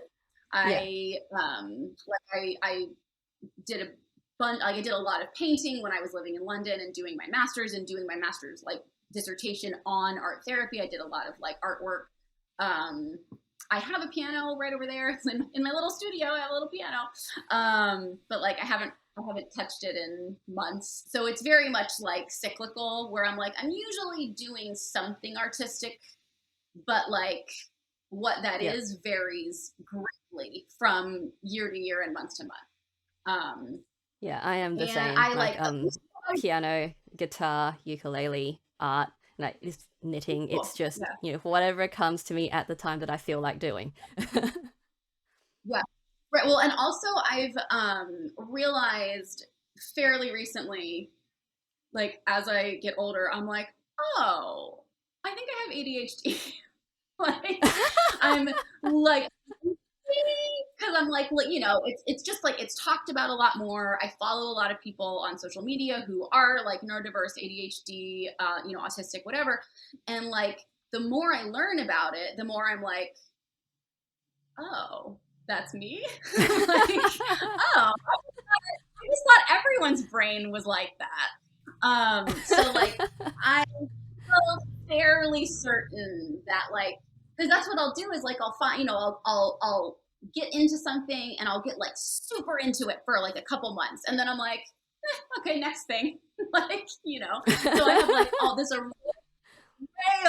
Speaker 1: Yeah.
Speaker 2: I did a like I did a lot of painting when I was living in London and doing my master's like dissertation on art therapy. I did a lot of like artwork. I have a piano right over there. It's in my little studio. I have a little piano, but like I haven't touched it in months. So it's very much like cyclical, where I'm like, I'm usually doing something artistic, but like what that is varies greatly from year to year and month to month.
Speaker 1: Yeah, I am the
Speaker 2: And
Speaker 1: same.
Speaker 2: I
Speaker 1: Like,
Speaker 2: like,
Speaker 1: piano, guitar, ukulele, art, like it's knitting. It's
Speaker 2: cool.
Speaker 1: just,
Speaker 2: Yeah.
Speaker 1: Whatever comes to me at the time that I feel like doing.
Speaker 2: Yeah. Right. Well, and also I've realized fairly recently, like as I get older, I'm like, oh, I think I have ADHD. Like I'm like, because I'm like, well, it's just like it's talked about a lot more. I follow a lot of people on social media who are like neurodiverse, ADHD, autistic, whatever, and like the more I learn about it, the more I'm like, oh, that's me. Like, oh, I just thought everyone's brain was like that. So like I feel fairly certain that like, because that's what I'll do is like I'll find, I'll get into something and I'll get like super into it for like a couple months, and then I'm like, okay, next thing. Like, so I have like all this array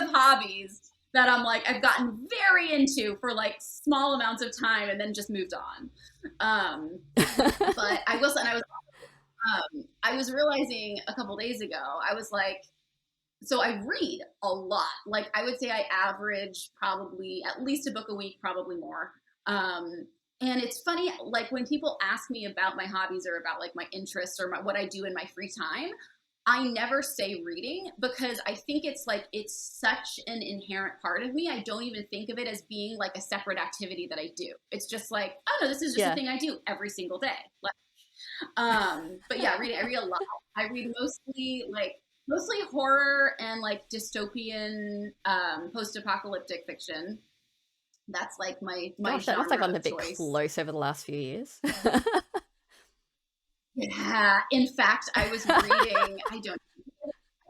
Speaker 2: of hobbies that I'm like I've gotten very into for like small amounts of time and then just moved on. But I will say, and I was realizing a couple days ago, I was like, so I read a lot. Like I would say I average probably at least a book a week, probably more. And it's funny, like when people ask me about my hobbies or about like my interests or what I do in my free time, I never say reading, because I think it's like it's such an inherent part of me. I don't even think of it as being like a separate activity that I do. It's just like, oh no, this is just a thing I do every single day. Like, but yeah, reading. I read a lot. I read mostly horror and like dystopian, post-apocalyptic fiction. That's like my
Speaker 1: Gosh, that must have
Speaker 2: genre
Speaker 1: gotten a
Speaker 2: of
Speaker 1: bit
Speaker 2: choice.
Speaker 1: close over the last few years.
Speaker 2: Yeah. In fact, I was reading. I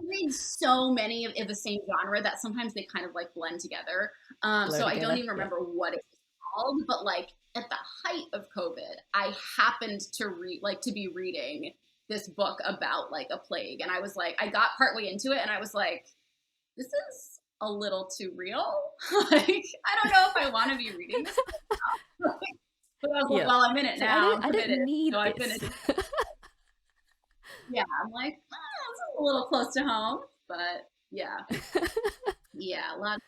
Speaker 2: read so many of the same genre that sometimes they kind of like blend together.
Speaker 1: Blow
Speaker 2: So I don't
Speaker 1: together.
Speaker 2: even
Speaker 1: Yeah.
Speaker 2: remember what it was called, but like at the height of COVID, I happened to be reading this book about like a plague, and I was like, I got partway into it, and I was like, this is a little too real. Like, I don't know if I want to be reading this. But I was like, well, I'm in it
Speaker 1: It's like,
Speaker 2: now. I'm
Speaker 1: I
Speaker 2: committed.
Speaker 1: don't need
Speaker 2: So I
Speaker 1: this.
Speaker 2: finished. Yeah, I'm like, this is a little close to home, but Yeah. Yeah, a lot of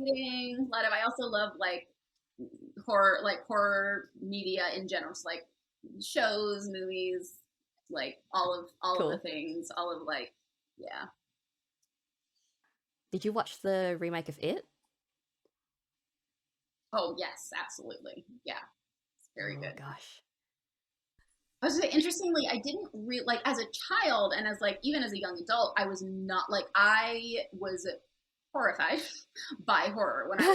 Speaker 2: reading, a lot of I also love like horror media in general, so like shows, movies, like all of the
Speaker 1: Cool.
Speaker 2: things, all of like yeah.
Speaker 1: Did you watch the remake of It?
Speaker 2: Oh yes, absolutely. Yeah, it's very
Speaker 1: Oh
Speaker 2: good.
Speaker 1: gosh.
Speaker 2: I was gonna say, interestingly, I didn't like as a child and as like even as a young adult, I was not like I was horrified by horror when I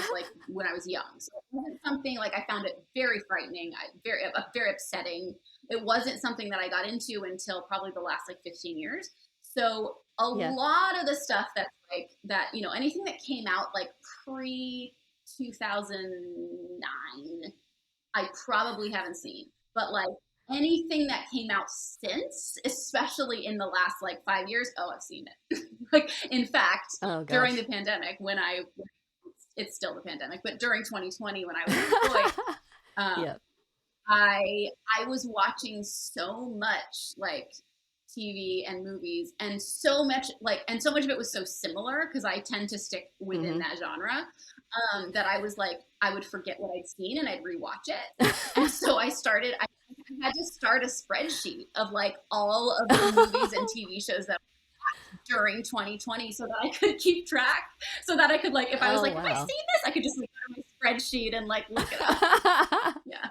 Speaker 2: was young. So it wasn't something like I found it very frightening, very upsetting. It wasn't something that I got into until probably the last like 15 years. So a
Speaker 1: Yeah.
Speaker 2: lot of the stuff that's like that, anything that came out like pre 2009 I probably haven't seen. But like anything that came out since, especially in the last like 5 years, oh, I've seen it. Like in fact,
Speaker 1: Oh
Speaker 2: during the
Speaker 1: gosh.
Speaker 2: pandemic, it's still the pandemic, but during 2020 when I was unemployed, um,
Speaker 1: Yeah.
Speaker 2: I was watching so much like TV and movies, and so much of it was so similar because I tend to stick within
Speaker 1: Mm-hmm.
Speaker 2: that genre, that I was like I would forget what I'd seen and I'd rewatch it, and so I had to start a spreadsheet of like all of the movies and TV shows that during 2020 so that I could keep track, so that I could like if I was
Speaker 1: Oh
Speaker 2: like, have I
Speaker 1: wow.
Speaker 2: seen this? I could just like go to my spreadsheet and like look it up. Yeah.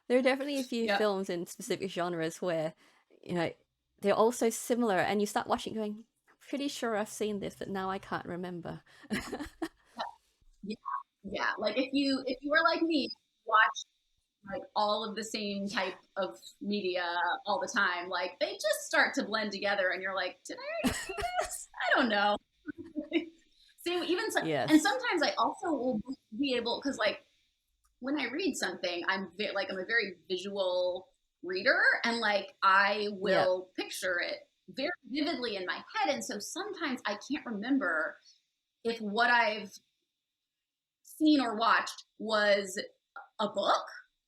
Speaker 1: There are definitely a few
Speaker 2: Yeah.
Speaker 1: films in specific genres where, you know, they're all so similar, and you start watching going, I'm pretty sure I've seen this, but now I can't remember.
Speaker 2: Yeah. Yeah. Like if you were like me, watch like all of the same
Speaker 1: Yeah.
Speaker 2: type of media all the time, like they just start to blend together and you're like, did I already see this? I don't know. Same even so, and
Speaker 1: Yes.
Speaker 2: sometimes I also will be able because like when I read something, I'm a very visual reader, and like I
Speaker 1: Yep.
Speaker 2: will picture it very vividly in my head, and so sometimes I can't remember if what I've seen or watched was a book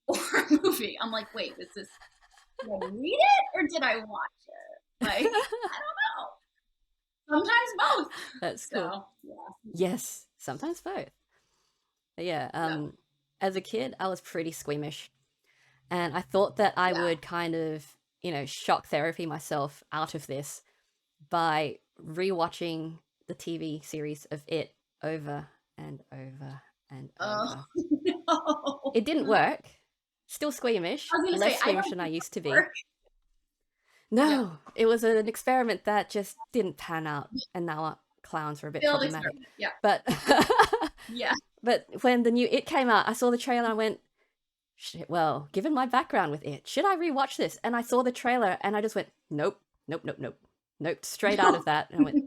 Speaker 2: or a movie. I'm like, wait, did I read it or did I watch it? Like, I don't know. Sometimes both.
Speaker 1: That's cool.
Speaker 2: So yeah,
Speaker 1: Yes, sometimes both. But yeah,
Speaker 2: yeah,
Speaker 1: as a kid, I was pretty squeamish, and I thought that I
Speaker 2: yeah.
Speaker 1: would kind of, shock therapy myself out of this by rewatching the TV series of It over and over and
Speaker 2: Oh
Speaker 1: over.
Speaker 2: no.
Speaker 1: It didn't work. Still
Speaker 2: I
Speaker 1: squeamish,
Speaker 2: was gonna
Speaker 1: less
Speaker 2: say I
Speaker 1: squeamish
Speaker 2: don't
Speaker 1: than I
Speaker 2: think
Speaker 1: used to
Speaker 2: that
Speaker 1: be.
Speaker 2: works. Yeah,
Speaker 1: No, it was an experiment that just didn't pan out, and now clowns are a bit
Speaker 2: failed
Speaker 1: problematic.
Speaker 2: experiment. Yeah,
Speaker 1: But
Speaker 2: yeah.
Speaker 1: but when the new It came out, I saw the trailer and I went, shit, well, given my background with It, should I rewatch this? And I saw the trailer and I just went, nope, nope, nope, nope, nope, straight out of that. And I went,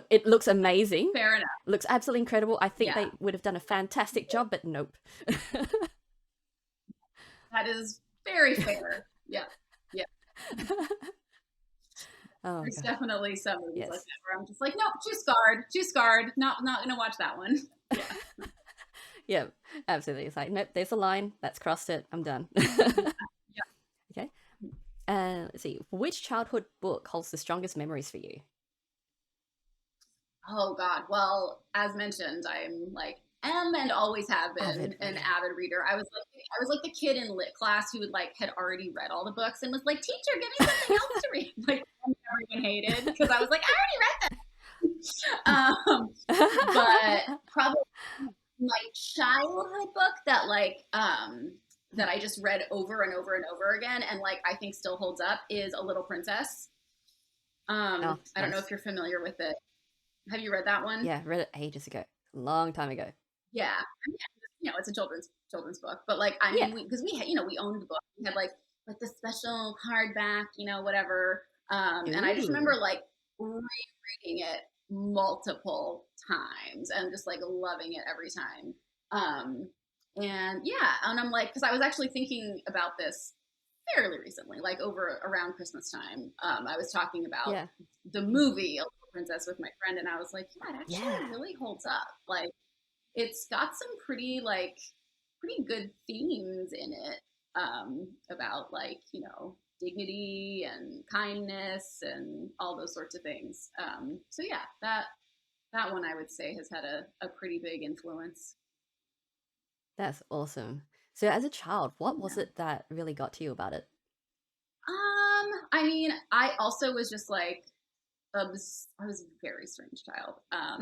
Speaker 1: it looks amazing.
Speaker 2: Fair enough.
Speaker 1: It looks absolutely incredible. I think
Speaker 2: Yeah,
Speaker 1: they would have done a fantastic job, but nope.
Speaker 2: that is very fair. Yeah, yeah.
Speaker 1: Oh
Speaker 2: There's
Speaker 1: god,
Speaker 2: definitely some movies like
Speaker 1: yes.
Speaker 2: that where I'm just like, nope, too scarred. Not gonna watch that one. Yeah.
Speaker 1: Yeah, absolutely. It's like, nope, there's a line. That's crossed it. I'm done.
Speaker 2: Yeah.
Speaker 1: Okay. Let's see. Which childhood book holds the strongest memories for you?
Speaker 2: Oh God. Well, as mentioned, I'm like am and always have been
Speaker 1: Avid
Speaker 2: an
Speaker 1: reader.
Speaker 2: avid reader. I was like the kid in lit class who had already read all the books and was like, teacher, give me something else to read. Like everyone hated because I was like, I already read that. But probably my childhood book that I just read over and over and over again and like I think still holds up is A Little Princess.
Speaker 1: Oh,
Speaker 2: I don't know if
Speaker 1: nice.
Speaker 2: you're familiar with it. Have you read that one?
Speaker 1: Yeah, read it ages ago. Long time ago.
Speaker 2: Yeah, I mean, it's a children's book, but like I
Speaker 1: Yeah.
Speaker 2: mean, we owned the book. We had like the special hardback, whatever. And I just remember
Speaker 1: Ooh.
Speaker 2: like rereading it multiple times and just like loving it every time. Um, and yeah, and I'm like, because I was actually thinking about this fairly recently, like over around Christmas time. I was talking about
Speaker 1: Yeah.
Speaker 2: the movie A Little Princess with my friend, and I was like, yeah, it
Speaker 1: Yeah.
Speaker 2: actually really holds up. Like it's got some pretty good themes in it. about like, dignity and kindness and all those sorts of things. So yeah, that one I would say has had a pretty big influence.
Speaker 1: That's awesome. So as a child, what was
Speaker 2: Yeah.
Speaker 1: it that really got to you about it?
Speaker 2: I mean, I also was just like, I was a very strange child.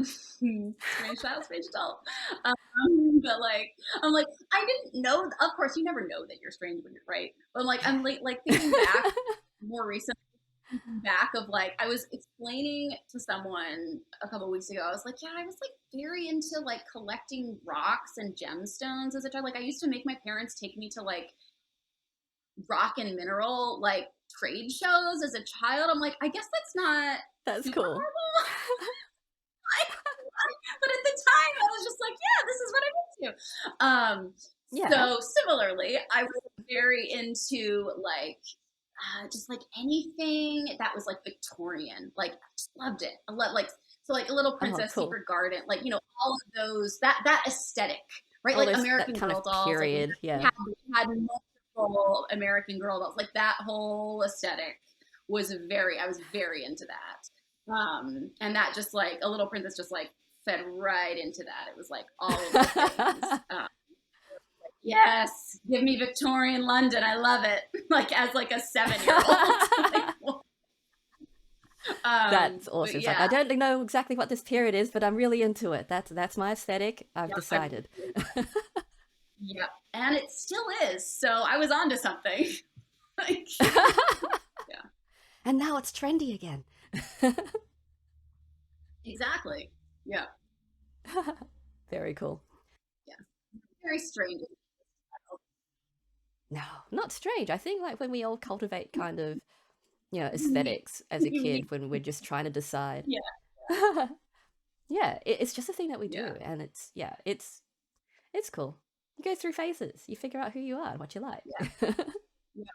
Speaker 2: Strange child, strange adult. But like, I'm like, I didn't know. Of course, you never know that you're strange when you're right. But I'm like,
Speaker 1: Yeah.
Speaker 2: like thinking back more recently, thinking back of like, I was explaining to someone a couple weeks ago. I was like, yeah, I was like very into like collecting rocks and gemstones as a child. Like, I used to make my parents take me to like rock and mineral like trade shows as a child. I'm like, I guess that's not
Speaker 1: That's
Speaker 2: super
Speaker 1: cool.
Speaker 2: normal. But at the time, I was just like, yeah, this is what I'm into.
Speaker 1: Yeah.
Speaker 2: So similarly, I was very into like just like anything that was like Victorian. Like, I just loved it. I love like so like a Little
Speaker 1: Oh,
Speaker 2: Princess,
Speaker 1: cool.
Speaker 2: Secret Garden, like all of those that aesthetic, right?
Speaker 1: All
Speaker 2: Like
Speaker 1: those, that
Speaker 2: American
Speaker 1: kind
Speaker 2: Girl
Speaker 1: of
Speaker 2: dolls, like
Speaker 1: period. Yeah.
Speaker 2: had multiple American Girl dolls, like that whole aesthetic I was very into that. And that just like a Little Princess just like fed right into that. It was like all of the things. Yes, give me Victorian London. I love it. Like as like a 7-year old.
Speaker 1: That's
Speaker 2: But
Speaker 1: awesome. It's like, I
Speaker 2: yeah,
Speaker 1: don't know exactly what this period is, but I'm really into it. That's my aesthetic. I've
Speaker 2: yeah,
Speaker 1: decided.
Speaker 2: yeah, and it still is. So I was onto something. Like, yeah,
Speaker 1: And now it's trendy again.
Speaker 2: exactly. Yeah,
Speaker 1: Very cool.
Speaker 2: yeah. Very strange.
Speaker 1: No, not strange. I think like when we all cultivate kind of,
Speaker 2: Unique.
Speaker 1: aesthetics as a
Speaker 2: Unique.
Speaker 1: kid when we're just trying to decide.
Speaker 2: Yeah,
Speaker 1: Yeah, it's just a thing that we do,
Speaker 2: yeah,
Speaker 1: and it's cool. You go through phases. You figure out who you are and what you like.
Speaker 2: yeah, yeah.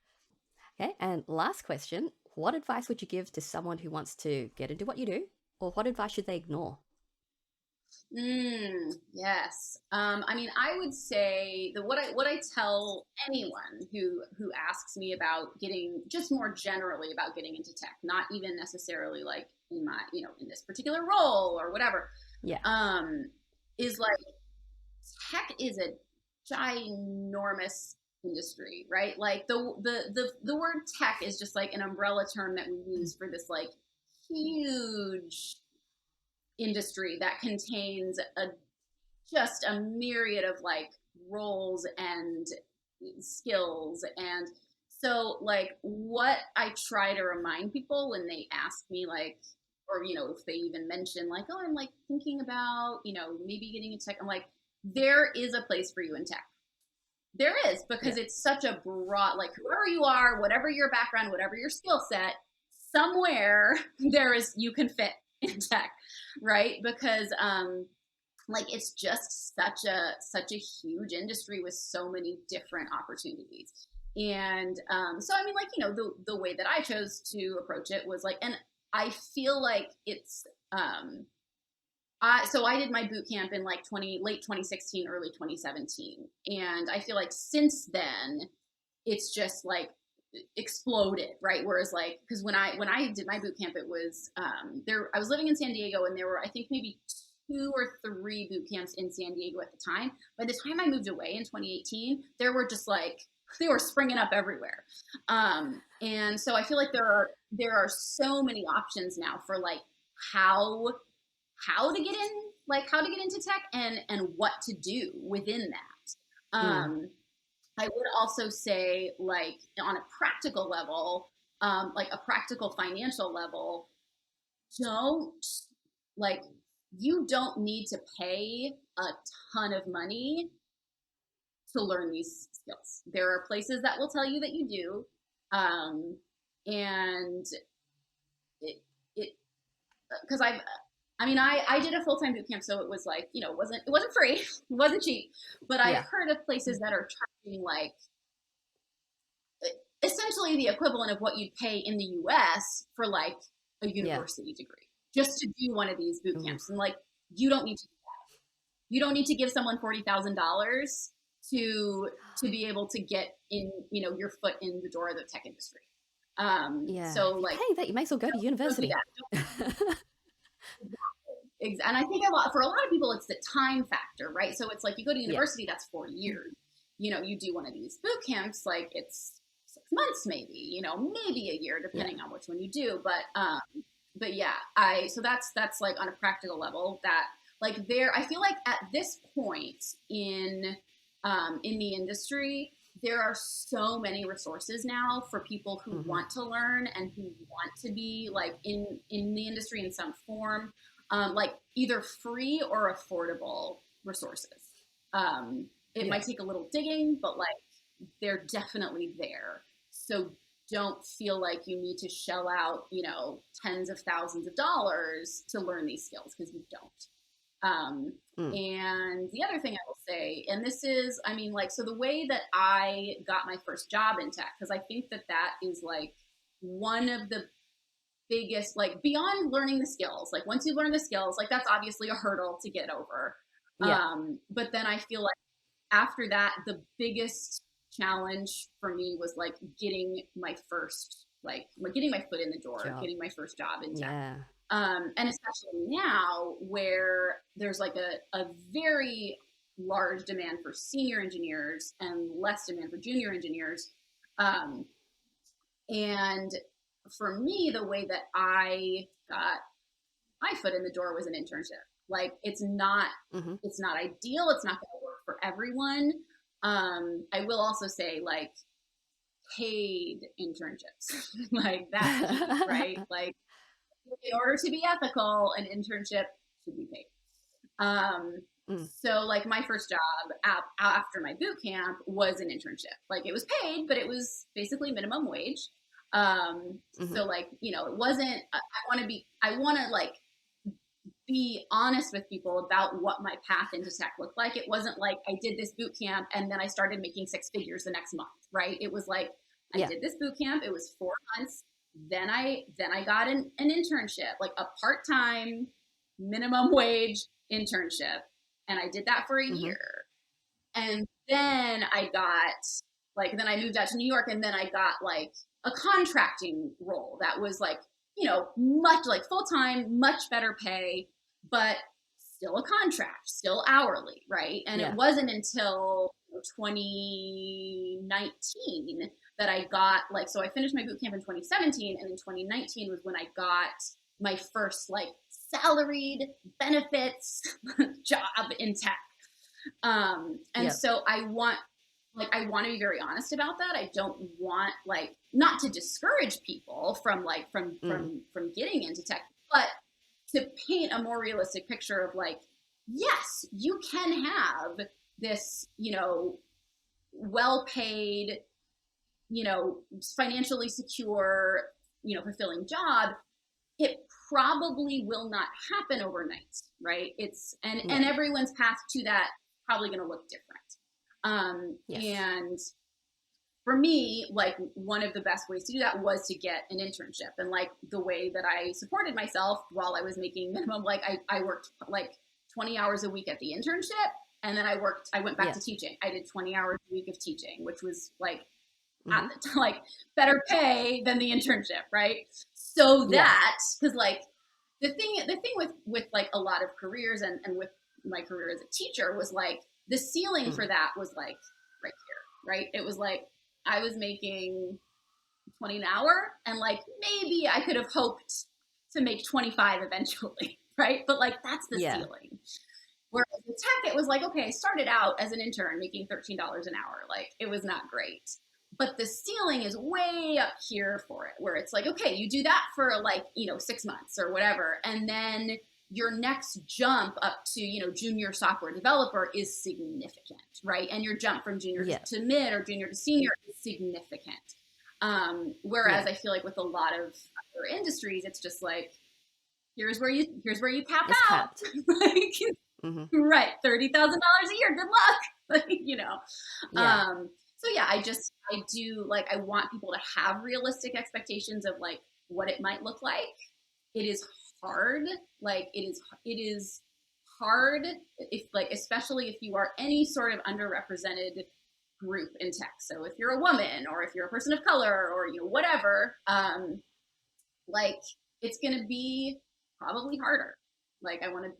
Speaker 1: Okay, and last question: what advice would you give to someone who wants to get into what you do, or what advice should they ignore?
Speaker 2: Yes. I mean, I would say that what I tell anyone who asks me about getting just more generally about getting into tech, not even necessarily like in my in this particular role or whatever,
Speaker 1: Yeah.
Speaker 2: um, is like tech is a ginormous industry, right? Like the word tech is just like an umbrella term that we use for this like huge industry that contains just a myriad of like roles and skills. And so like what I try to remind people when they ask me like, or if they even mention like, oh, I'm like thinking about maybe getting into tech, I'm like, there is a place for you in tech. There is,
Speaker 1: Yeah.
Speaker 2: because it's such a broad, like whoever you are, whatever your background, whatever your skill set, somewhere there is, you can fit in tech, right? Because like it's just such a huge industry with so many different opportunities. And so I mean, like the way that I chose to approach it was like, and I feel like it's so I did my boot camp in like late 2016, early 2017, and I feel like since then it's just like exploded, right? Whereas like, because when I did my boot camp, it was there. I was living in San Diego, and there were, I think, maybe 2 or 3 boot camps in San Diego at the time. By the time I moved away in 2018, there were just like, they were springing up everywhere. And so I feel like there are so many options now for like how how to get in, like how to get into tech and what to do within that.
Speaker 1: Mm.
Speaker 2: I would also say, like on a practical level, like a practical financial level, don't like you don't need to pay a ton of money to learn these skills. There are places that will tell you that you do, and it because I mean, I did a full time boot camp, so it was like it wasn't free, it wasn't cheap, but I've
Speaker 1: Yeah.
Speaker 2: heard of places that are charging like essentially the equivalent of what you'd pay in the U.S. for like a
Speaker 1: Yeah.
Speaker 2: university degree just to do one of these boot
Speaker 1: Ooh.
Speaker 2: camps. And like, you don't need to give someone $40,000 to be able to get in, your foot in the door of the tech industry.
Speaker 1: Yeah.
Speaker 2: So
Speaker 1: If you're
Speaker 2: like,
Speaker 1: paying that, you might as well go to
Speaker 2: don't do
Speaker 1: university.
Speaker 2: that. And I think for a lot of people, it's the time factor, right? So it's like you go to
Speaker 1: Yeah.
Speaker 2: university, that's 4 years. You do one of these boot camps, like it's 6 months, maybe, maybe a year,
Speaker 1: Yeah.
Speaker 2: depending on which one you do. But yeah, so that's like on a practical level that like I feel like at this point in the industry, there are so many resources now for people who
Speaker 1: Mm-hmm.
Speaker 2: want to learn and who want to be like in the industry in some form, like either free or affordable resources. It
Speaker 1: Yeah.
Speaker 2: might take a little digging, but like they're definitely there. So don't feel like you need to shell out, tens of thousands of dollars to learn these skills, because you don't. Um,
Speaker 1: Mm.
Speaker 2: and the other thing I will say, and this is, I mean, like, so the way that I got my first job in tech, because I think that that is like one of the biggest, like, beyond learning the skills, like, once you learn the skills, like, that's obviously a hurdle to get over.
Speaker 1: Yeah.
Speaker 2: But then I feel like after that, the biggest challenge for me was like getting my foot in the door,
Speaker 1: Job.
Speaker 2: getting my first job in tech.
Speaker 1: Yeah.
Speaker 2: And especially now where there's like a very large demand for senior engineers and less demand for junior engineers. Um, and for me, the way that I got my foot in the door was an internship. Like
Speaker 1: Mm-hmm.
Speaker 2: it's not ideal. It's not going to work for everyone. I will also say like paid internships, like that's key, right? Like in order to be ethical, an internship should be paid. Um,
Speaker 1: Mm.
Speaker 2: so like my first job after my boot camp was an internship. Like it was paid, but it was basically minimum wage.
Speaker 1: Mm-hmm.
Speaker 2: So like, it wasn't, I want to like be honest with people about what my path into tech looked like. It wasn't like I did this boot camp and then I started making six figures the next month, right? It was like I
Speaker 1: Yeah.
Speaker 2: did this boot camp. It was 4 months. Then I got an internship, like a part-time minimum wage internship, and I did that for a
Speaker 1: Mm-hmm.
Speaker 2: year. And then then I moved out to New York, and then I got like a contracting role that was like, much like full time, much better pay, but still a contract, still hourly, right? And it
Speaker 1: Yeah.
Speaker 2: wasn't until 2019 that I got like, so I finished my boot camp in 2017, and in 2019 was when I got my first like salaried benefits job in tech. And
Speaker 1: Yeah.
Speaker 2: so I want to be very honest about that. I don't want like not to discourage people from like
Speaker 1: Mm.
Speaker 2: from getting into tech, but to paint a more realistic picture of like, yes, you can have this, well paid, financially secure, fulfilling job. It probably will not happen overnight, right? And
Speaker 1: Yeah.
Speaker 2: everyone's path to that probably going to look different.
Speaker 1: Yes.
Speaker 2: And for me, like one of the best ways to do that was to get an internship. And like the way that I supported myself while I was making minimum, like I worked like 20 hours a week at the internship. And then I went back
Speaker 1: Yeah.
Speaker 2: to teaching. I did 20 hours a week of teaching, which was like at
Speaker 1: Mm-hmm.
Speaker 2: the like better pay than the internship, right? So
Speaker 1: Yeah.
Speaker 2: that, because like the thing with like a lot of careers and with my career as a teacher was like the ceiling
Speaker 1: Mm.
Speaker 2: for that was like right here, right? It was like I was making 20 an hour, and like maybe I could have hoped to make 25 eventually, right? But like that's the
Speaker 1: Yeah.
Speaker 2: ceiling. Whereas with tech, it was like, okay, I started out as an intern making $13 an hour. Like it was not great. But the ceiling is way up here for it, where it's like, okay, you do that for like, 6 months or whatever. And then your next jump up to, junior software developer is significant, right? And your jump from junior
Speaker 1: Yeah.
Speaker 2: to mid or junior to senior is significant. Whereas
Speaker 1: Yeah.
Speaker 2: I feel like with a lot of other industries, it's just like, here's where you tap
Speaker 1: It's
Speaker 2: out.
Speaker 1: capped.
Speaker 2: Like,
Speaker 1: Mm-hmm.
Speaker 2: right, $30,000 a year. Good luck.
Speaker 1: Yeah.
Speaker 2: So yeah, I do like I want people to have realistic expectations of like what it might look like. It is hard. Like it is hard if like, especially if you are any sort of underrepresented group in tech. So if you're a woman or if you're a person of color or, you know, whatever, like it's going to be probably harder. Like I want to,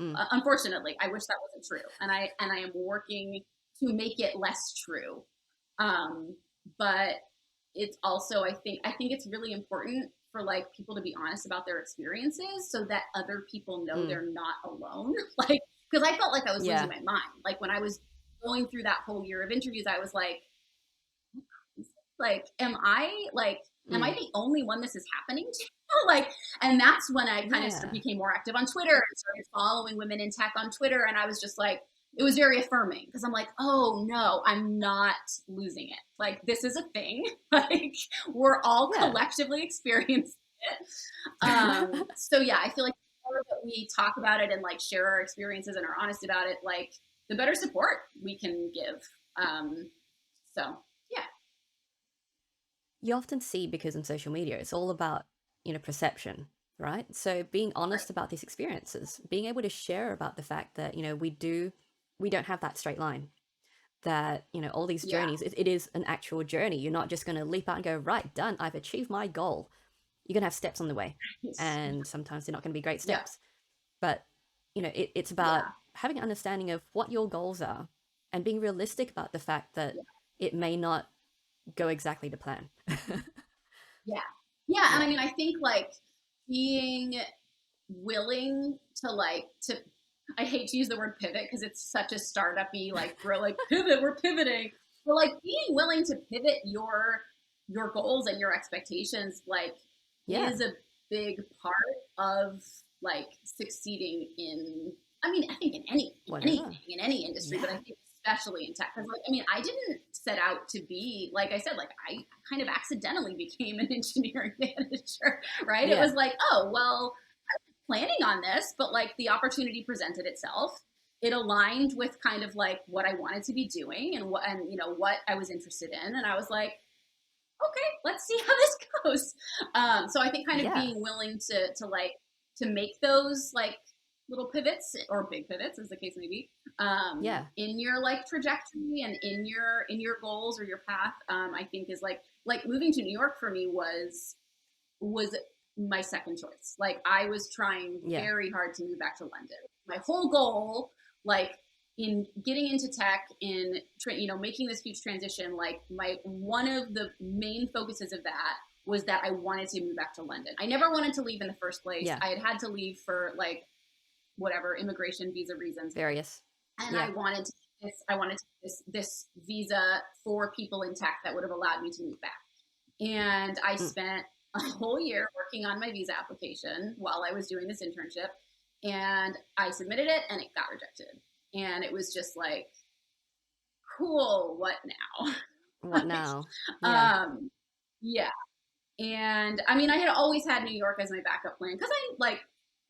Speaker 1: Mm.
Speaker 2: unfortunately, I wish that wasn't true. And I am working to make it less true. But it's also, I think it's really important for like people to be honest about their experiences so that other people know
Speaker 1: Mm.
Speaker 2: they're not alone. Like, because I felt like I was losing
Speaker 1: Yeah.
Speaker 2: my mind. Like when I was going through that whole year of interviews, I was like, am I
Speaker 1: Mm.
Speaker 2: the only one this is happening to? Like, and that's when I kind of
Speaker 1: Yeah.
Speaker 2: became more active on Twitter and started following women in tech on Twitter. And I was just like, it was very affirming because I'm like, oh no, I'm not losing it. Like, this is a thing. Like, we're all
Speaker 1: Yeah.
Speaker 2: collectively experiencing it. So yeah, I feel like the more that we talk about it and like share our experiences and are honest about it, like the better support we can give. So yeah.
Speaker 1: You often see, because in social media, it's all about, perception, right? So being
Speaker 2: Right.
Speaker 1: honest about these experiences, being able to share about the fact that, we don't have that straight line, that, all these
Speaker 2: Yeah.
Speaker 1: journeys, it is an actual journey. You're not just going to leap out and go, right, done, I've achieved my goal. You're going to have steps on the way. And sometimes they're not going to be great
Speaker 2: Yeah.
Speaker 1: steps. But, it's about
Speaker 2: Yeah.
Speaker 1: having an understanding of what your goals are and being realistic about the fact that
Speaker 2: Yeah.
Speaker 1: it may not go exactly to plan.
Speaker 2: Yeah. Yeah. And I
Speaker 1: Yeah.
Speaker 2: mean, I think like being willing to I hate to use the word pivot because it's such a startup-y, like we're like pivot, we're pivoting. But like being willing to pivot your goals and your expectations like
Speaker 1: Yeah.
Speaker 2: is a big part of like succeeding in I mean, I think in anything,
Speaker 1: Whatever.
Speaker 2: in any industry, but I
Speaker 1: Yeah.
Speaker 2: think especially in tech. Because like I mean, I didn't set out to be, like I said, like I kind of accidentally became an engineering manager, right? It
Speaker 1: Yeah.
Speaker 2: was like, oh well, planning on this, but like the opportunity presented itself. It aligned with kind of like what I wanted to be doing and what I was interested in, and I was like, okay, let's see how this goes. So I think kind of
Speaker 1: Yeah.
Speaker 2: being willing to make those like little pivots or big pivots, as the case may be,
Speaker 1: Yeah.
Speaker 2: in your like trajectory and in your goals or your path, I think is like moving to New York for me was my second choice. Like I was trying
Speaker 1: Yeah.
Speaker 2: very hard to move back to London. My whole goal, like in getting into tech, in making this huge transition, like my one of the main focuses of that was that I wanted to move back to London. I never wanted to leave in the first place.
Speaker 1: Yeah.
Speaker 2: I had to leave for like whatever immigration visa reasons,
Speaker 1: Various.
Speaker 2: and
Speaker 1: Yeah.
Speaker 2: I wanted this visa for people in tech that would have allowed me to move back. And I
Speaker 1: Mm.
Speaker 2: spent a whole year working on my visa application while I was doing this internship. And I submitted it and it got rejected. And it was just like, cool, what now?
Speaker 1: What
Speaker 2: Like,
Speaker 1: now? Yeah.
Speaker 2: um, yeah. And I mean, I had always had New York as my backup plan because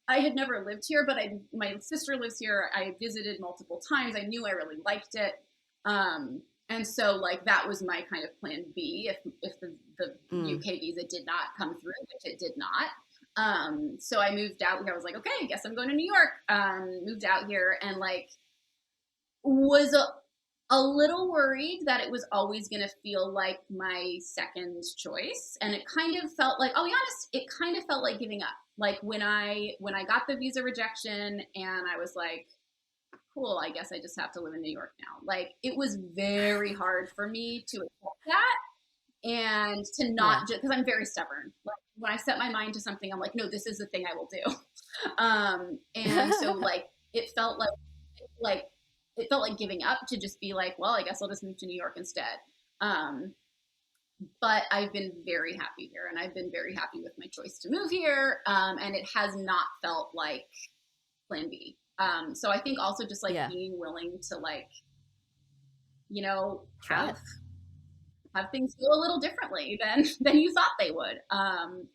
Speaker 2: I had never lived here, but my sister lives here. I visited multiple times. I knew I really liked it. And so like that was my kind of plan B if the
Speaker 1: Mm.
Speaker 2: UK visa did not come through, which it did not. So I moved out here. I was like, okay, I guess I'm going to New York. Moved out here and like was a little worried that it was always going to feel like my second choice, and it kind of felt like, I'll be honest, it kind of felt like giving up. Like when I got the visa rejection and I was like, cool, I guess I just have to live in New York now. Like it was very hard for me to accept that and to not
Speaker 1: Yeah.
Speaker 2: just because I'm very stubborn. Like when I set my mind to something, I'm like, no, this is the thing I will do. And so like it felt like it felt like giving up to just be like, well, I guess I'll just move to New York instead. Um, but I've been very happy here, and I've been very happy with my choice to move here. And it has not felt like Plan B. So I think also just like
Speaker 1: Yeah.
Speaker 2: being willing to like,
Speaker 1: Try it.
Speaker 2: have things go a little differently than you thought they would,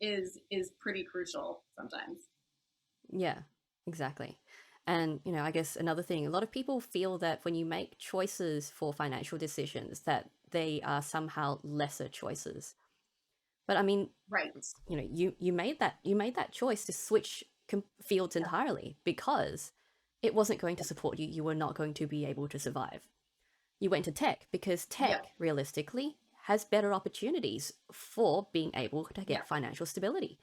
Speaker 2: is pretty crucial sometimes.
Speaker 1: Yeah. Exactly. And, I guess another thing, a lot of people feel that when you make choices for financial decisions, that they are somehow lesser choices. But I mean,
Speaker 2: Right.
Speaker 1: you made that choice to switch fields
Speaker 2: Yeah.
Speaker 1: entirely because it wasn't going to support you. You were not going to be able to survive. You went to tech because
Speaker 2: Yeah.
Speaker 1: tech, realistically, has better opportunities for being able to
Speaker 2: Yeah.
Speaker 1: get financial stability.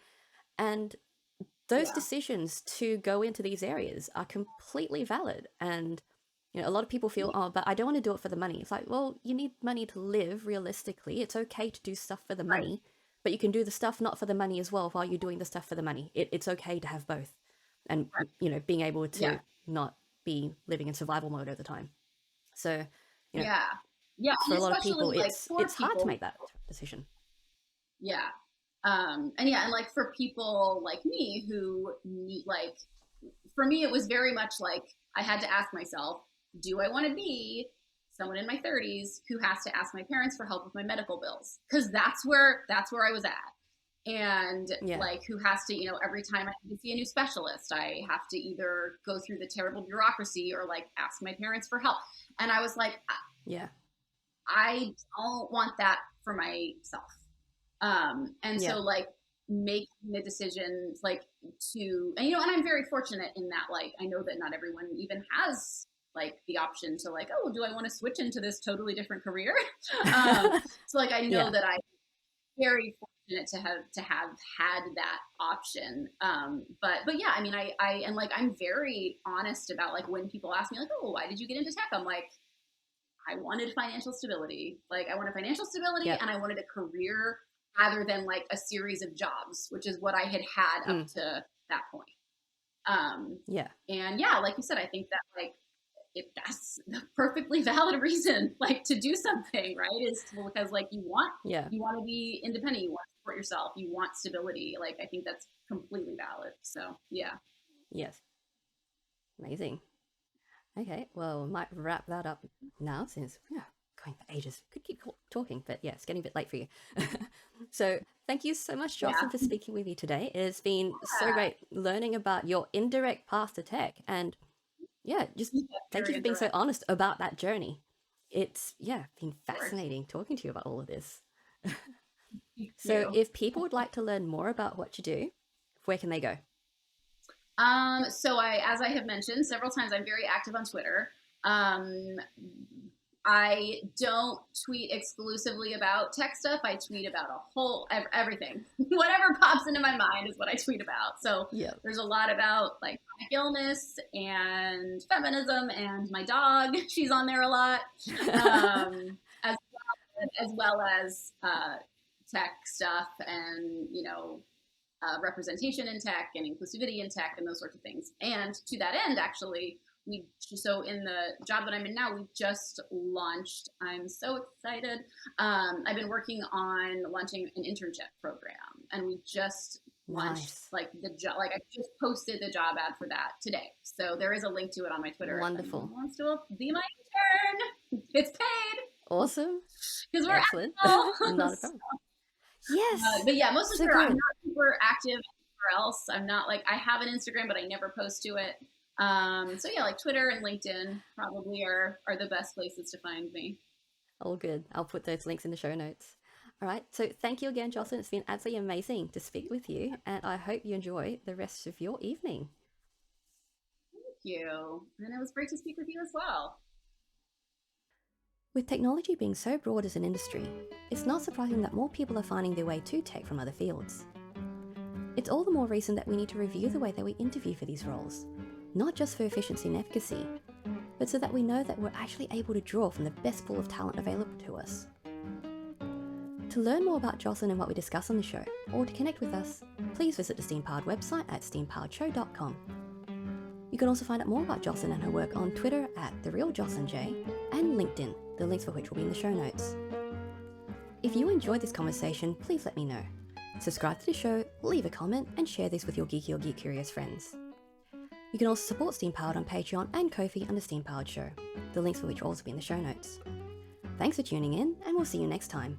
Speaker 1: And those
Speaker 2: Yeah.
Speaker 1: decisions to go into these areas are completely valid. And, you know, a lot of people feel, oh, but I don't want to do it for the money. It's like, well, you need money to live realistically. It's okay to do stuff for the
Speaker 2: Right.
Speaker 1: money, but you can do the stuff not for the money as well while you're doing the stuff for the money. It's okay to have both. And,
Speaker 2: Right.
Speaker 1: you know, being able
Speaker 2: Yeah.
Speaker 1: to not be living in survival mode all the time. So, you know,
Speaker 2: Yeah. Yeah.
Speaker 1: for
Speaker 2: And
Speaker 1: a lot of
Speaker 2: especially
Speaker 1: people,
Speaker 2: like for
Speaker 1: it's hard to
Speaker 2: people,
Speaker 1: make that decision.
Speaker 2: yeah. And yeah, and like for people like me who need, like, for me, it was very much like I had to ask myself, do I want to be someone in my 30s who has to ask my parents for help with my medical bills? Because that's where I was at. And
Speaker 1: Yeah.
Speaker 2: like, who has to, you know, every time I need to see a new specialist, I have to either go through the terrible bureaucracy or like ask my parents for help. And I was like,
Speaker 1: Yeah.
Speaker 2: I don't want that for myself. And
Speaker 1: Yeah.
Speaker 2: so like making the decisions like to, and you know, and I'm very fortunate in that, like, I know that not everyone even has like the option to like, oh, do I want to switch into this totally different career? So like, I know
Speaker 1: Yeah.
Speaker 2: that I'm very fortunate to have had that option. But yeah, I mean, I and like, I'm very honest about like when people ask me like, oh, why did you get into tech? I'm like, I wanted financial stability. Like, I wanted financial stability,
Speaker 1: Yep.
Speaker 2: and I wanted a career rather than like a series of jobs, which is what I had up to that point.
Speaker 1: Yeah.
Speaker 2: And yeah, like you said, I think that like that's the perfectly valid reason like to do something, right? Is because like
Speaker 1: Yeah.
Speaker 2: you want to be independent, you want to support yourself, you want stability. Like, I think that's completely valid. So yeah.
Speaker 1: Yes. Amazing. Okay, well, we might wrap that up now since, yeah, going for ages. Could keep talking, but yeah, it's getting a bit late for you. So thank you so much,
Speaker 2: Yeah.
Speaker 1: Jocelyn, for speaking with me today. It's been so
Speaker 2: Yeah.
Speaker 1: great learning about your indirect path to tech. And yeah, just thank you
Speaker 2: Very
Speaker 1: for being so
Speaker 2: indirect,
Speaker 1: honest about that journey. It's, yeah, been
Speaker 2: of course.
Speaker 1: fascinating talking to you about all of this.
Speaker 2: Thank
Speaker 1: So
Speaker 2: you.
Speaker 1: if people would like to learn more about what you do, where can they go?
Speaker 2: So as I have mentioned several times, I'm very active on Twitter. Um, I don't tweet exclusively about tech stuff. I tweet about a whole everything. Whatever pops into my mind is what I tweet about. So
Speaker 1: Yeah.
Speaker 2: there's a lot about like chronic illness and feminism and my dog. She's on there a lot, as well as tech stuff and, you know, representation in tech and inclusivity in tech and those sorts of things. And to that end, actually, so in the job that I'm in now, we just launched. I'm so excited. I've been working on launching an internship program, and we just launched
Speaker 1: Nice.
Speaker 2: like the job. Like, I just posted the job ad for that today. So there is a link to it on my Twitter.
Speaker 1: Wonderful.
Speaker 2: If anyone wants to be my intern, it's paid
Speaker 1: Awesome.
Speaker 2: because we're
Speaker 1: Excellent.
Speaker 2: ethical.
Speaker 1: Not a problem. Yes.
Speaker 2: But yeah, most of
Speaker 1: So
Speaker 2: Twitter, I'm
Speaker 1: good.
Speaker 2: not super active anywhere else. I'm not like, I have an Instagram, but I never post to it. So yeah, like Twitter and LinkedIn probably are the best places to find me.
Speaker 1: All good. I'll put those links in the show notes. All right. So thank you again, Jocelyn. It's been absolutely amazing to speak with you, and I hope you enjoy the rest of your evening.
Speaker 2: Thank you. And it was great to speak with you as well.
Speaker 1: With technology being so broad as an industry, it's not surprising that more people are finding their way to tech from other fields. It's all the more reason that we need to review the way that we interview for these roles, not just for efficiency and efficacy, but so that we know that we're actually able to draw from the best pool of talent available to us. To learn more about Jocelyn and what we discuss on the show, or to connect with us, please visit the STEAM-Powered website at steampoweredshow.com. You can also find out more about Jocelyn and her work on Twitter at @TheRealJocelynJ and LinkedIn, the links for which will be in the show notes. If you enjoyed this conversation, please let me know. Subscribe to the show, leave a comment, and share this with your geeky or geek-curious friends. You can also support Steam Powered on Patreon and Ko-fi under Steam Powered Show, the links for which will also be in the show notes. Thanks for tuning in, and we'll see you next time.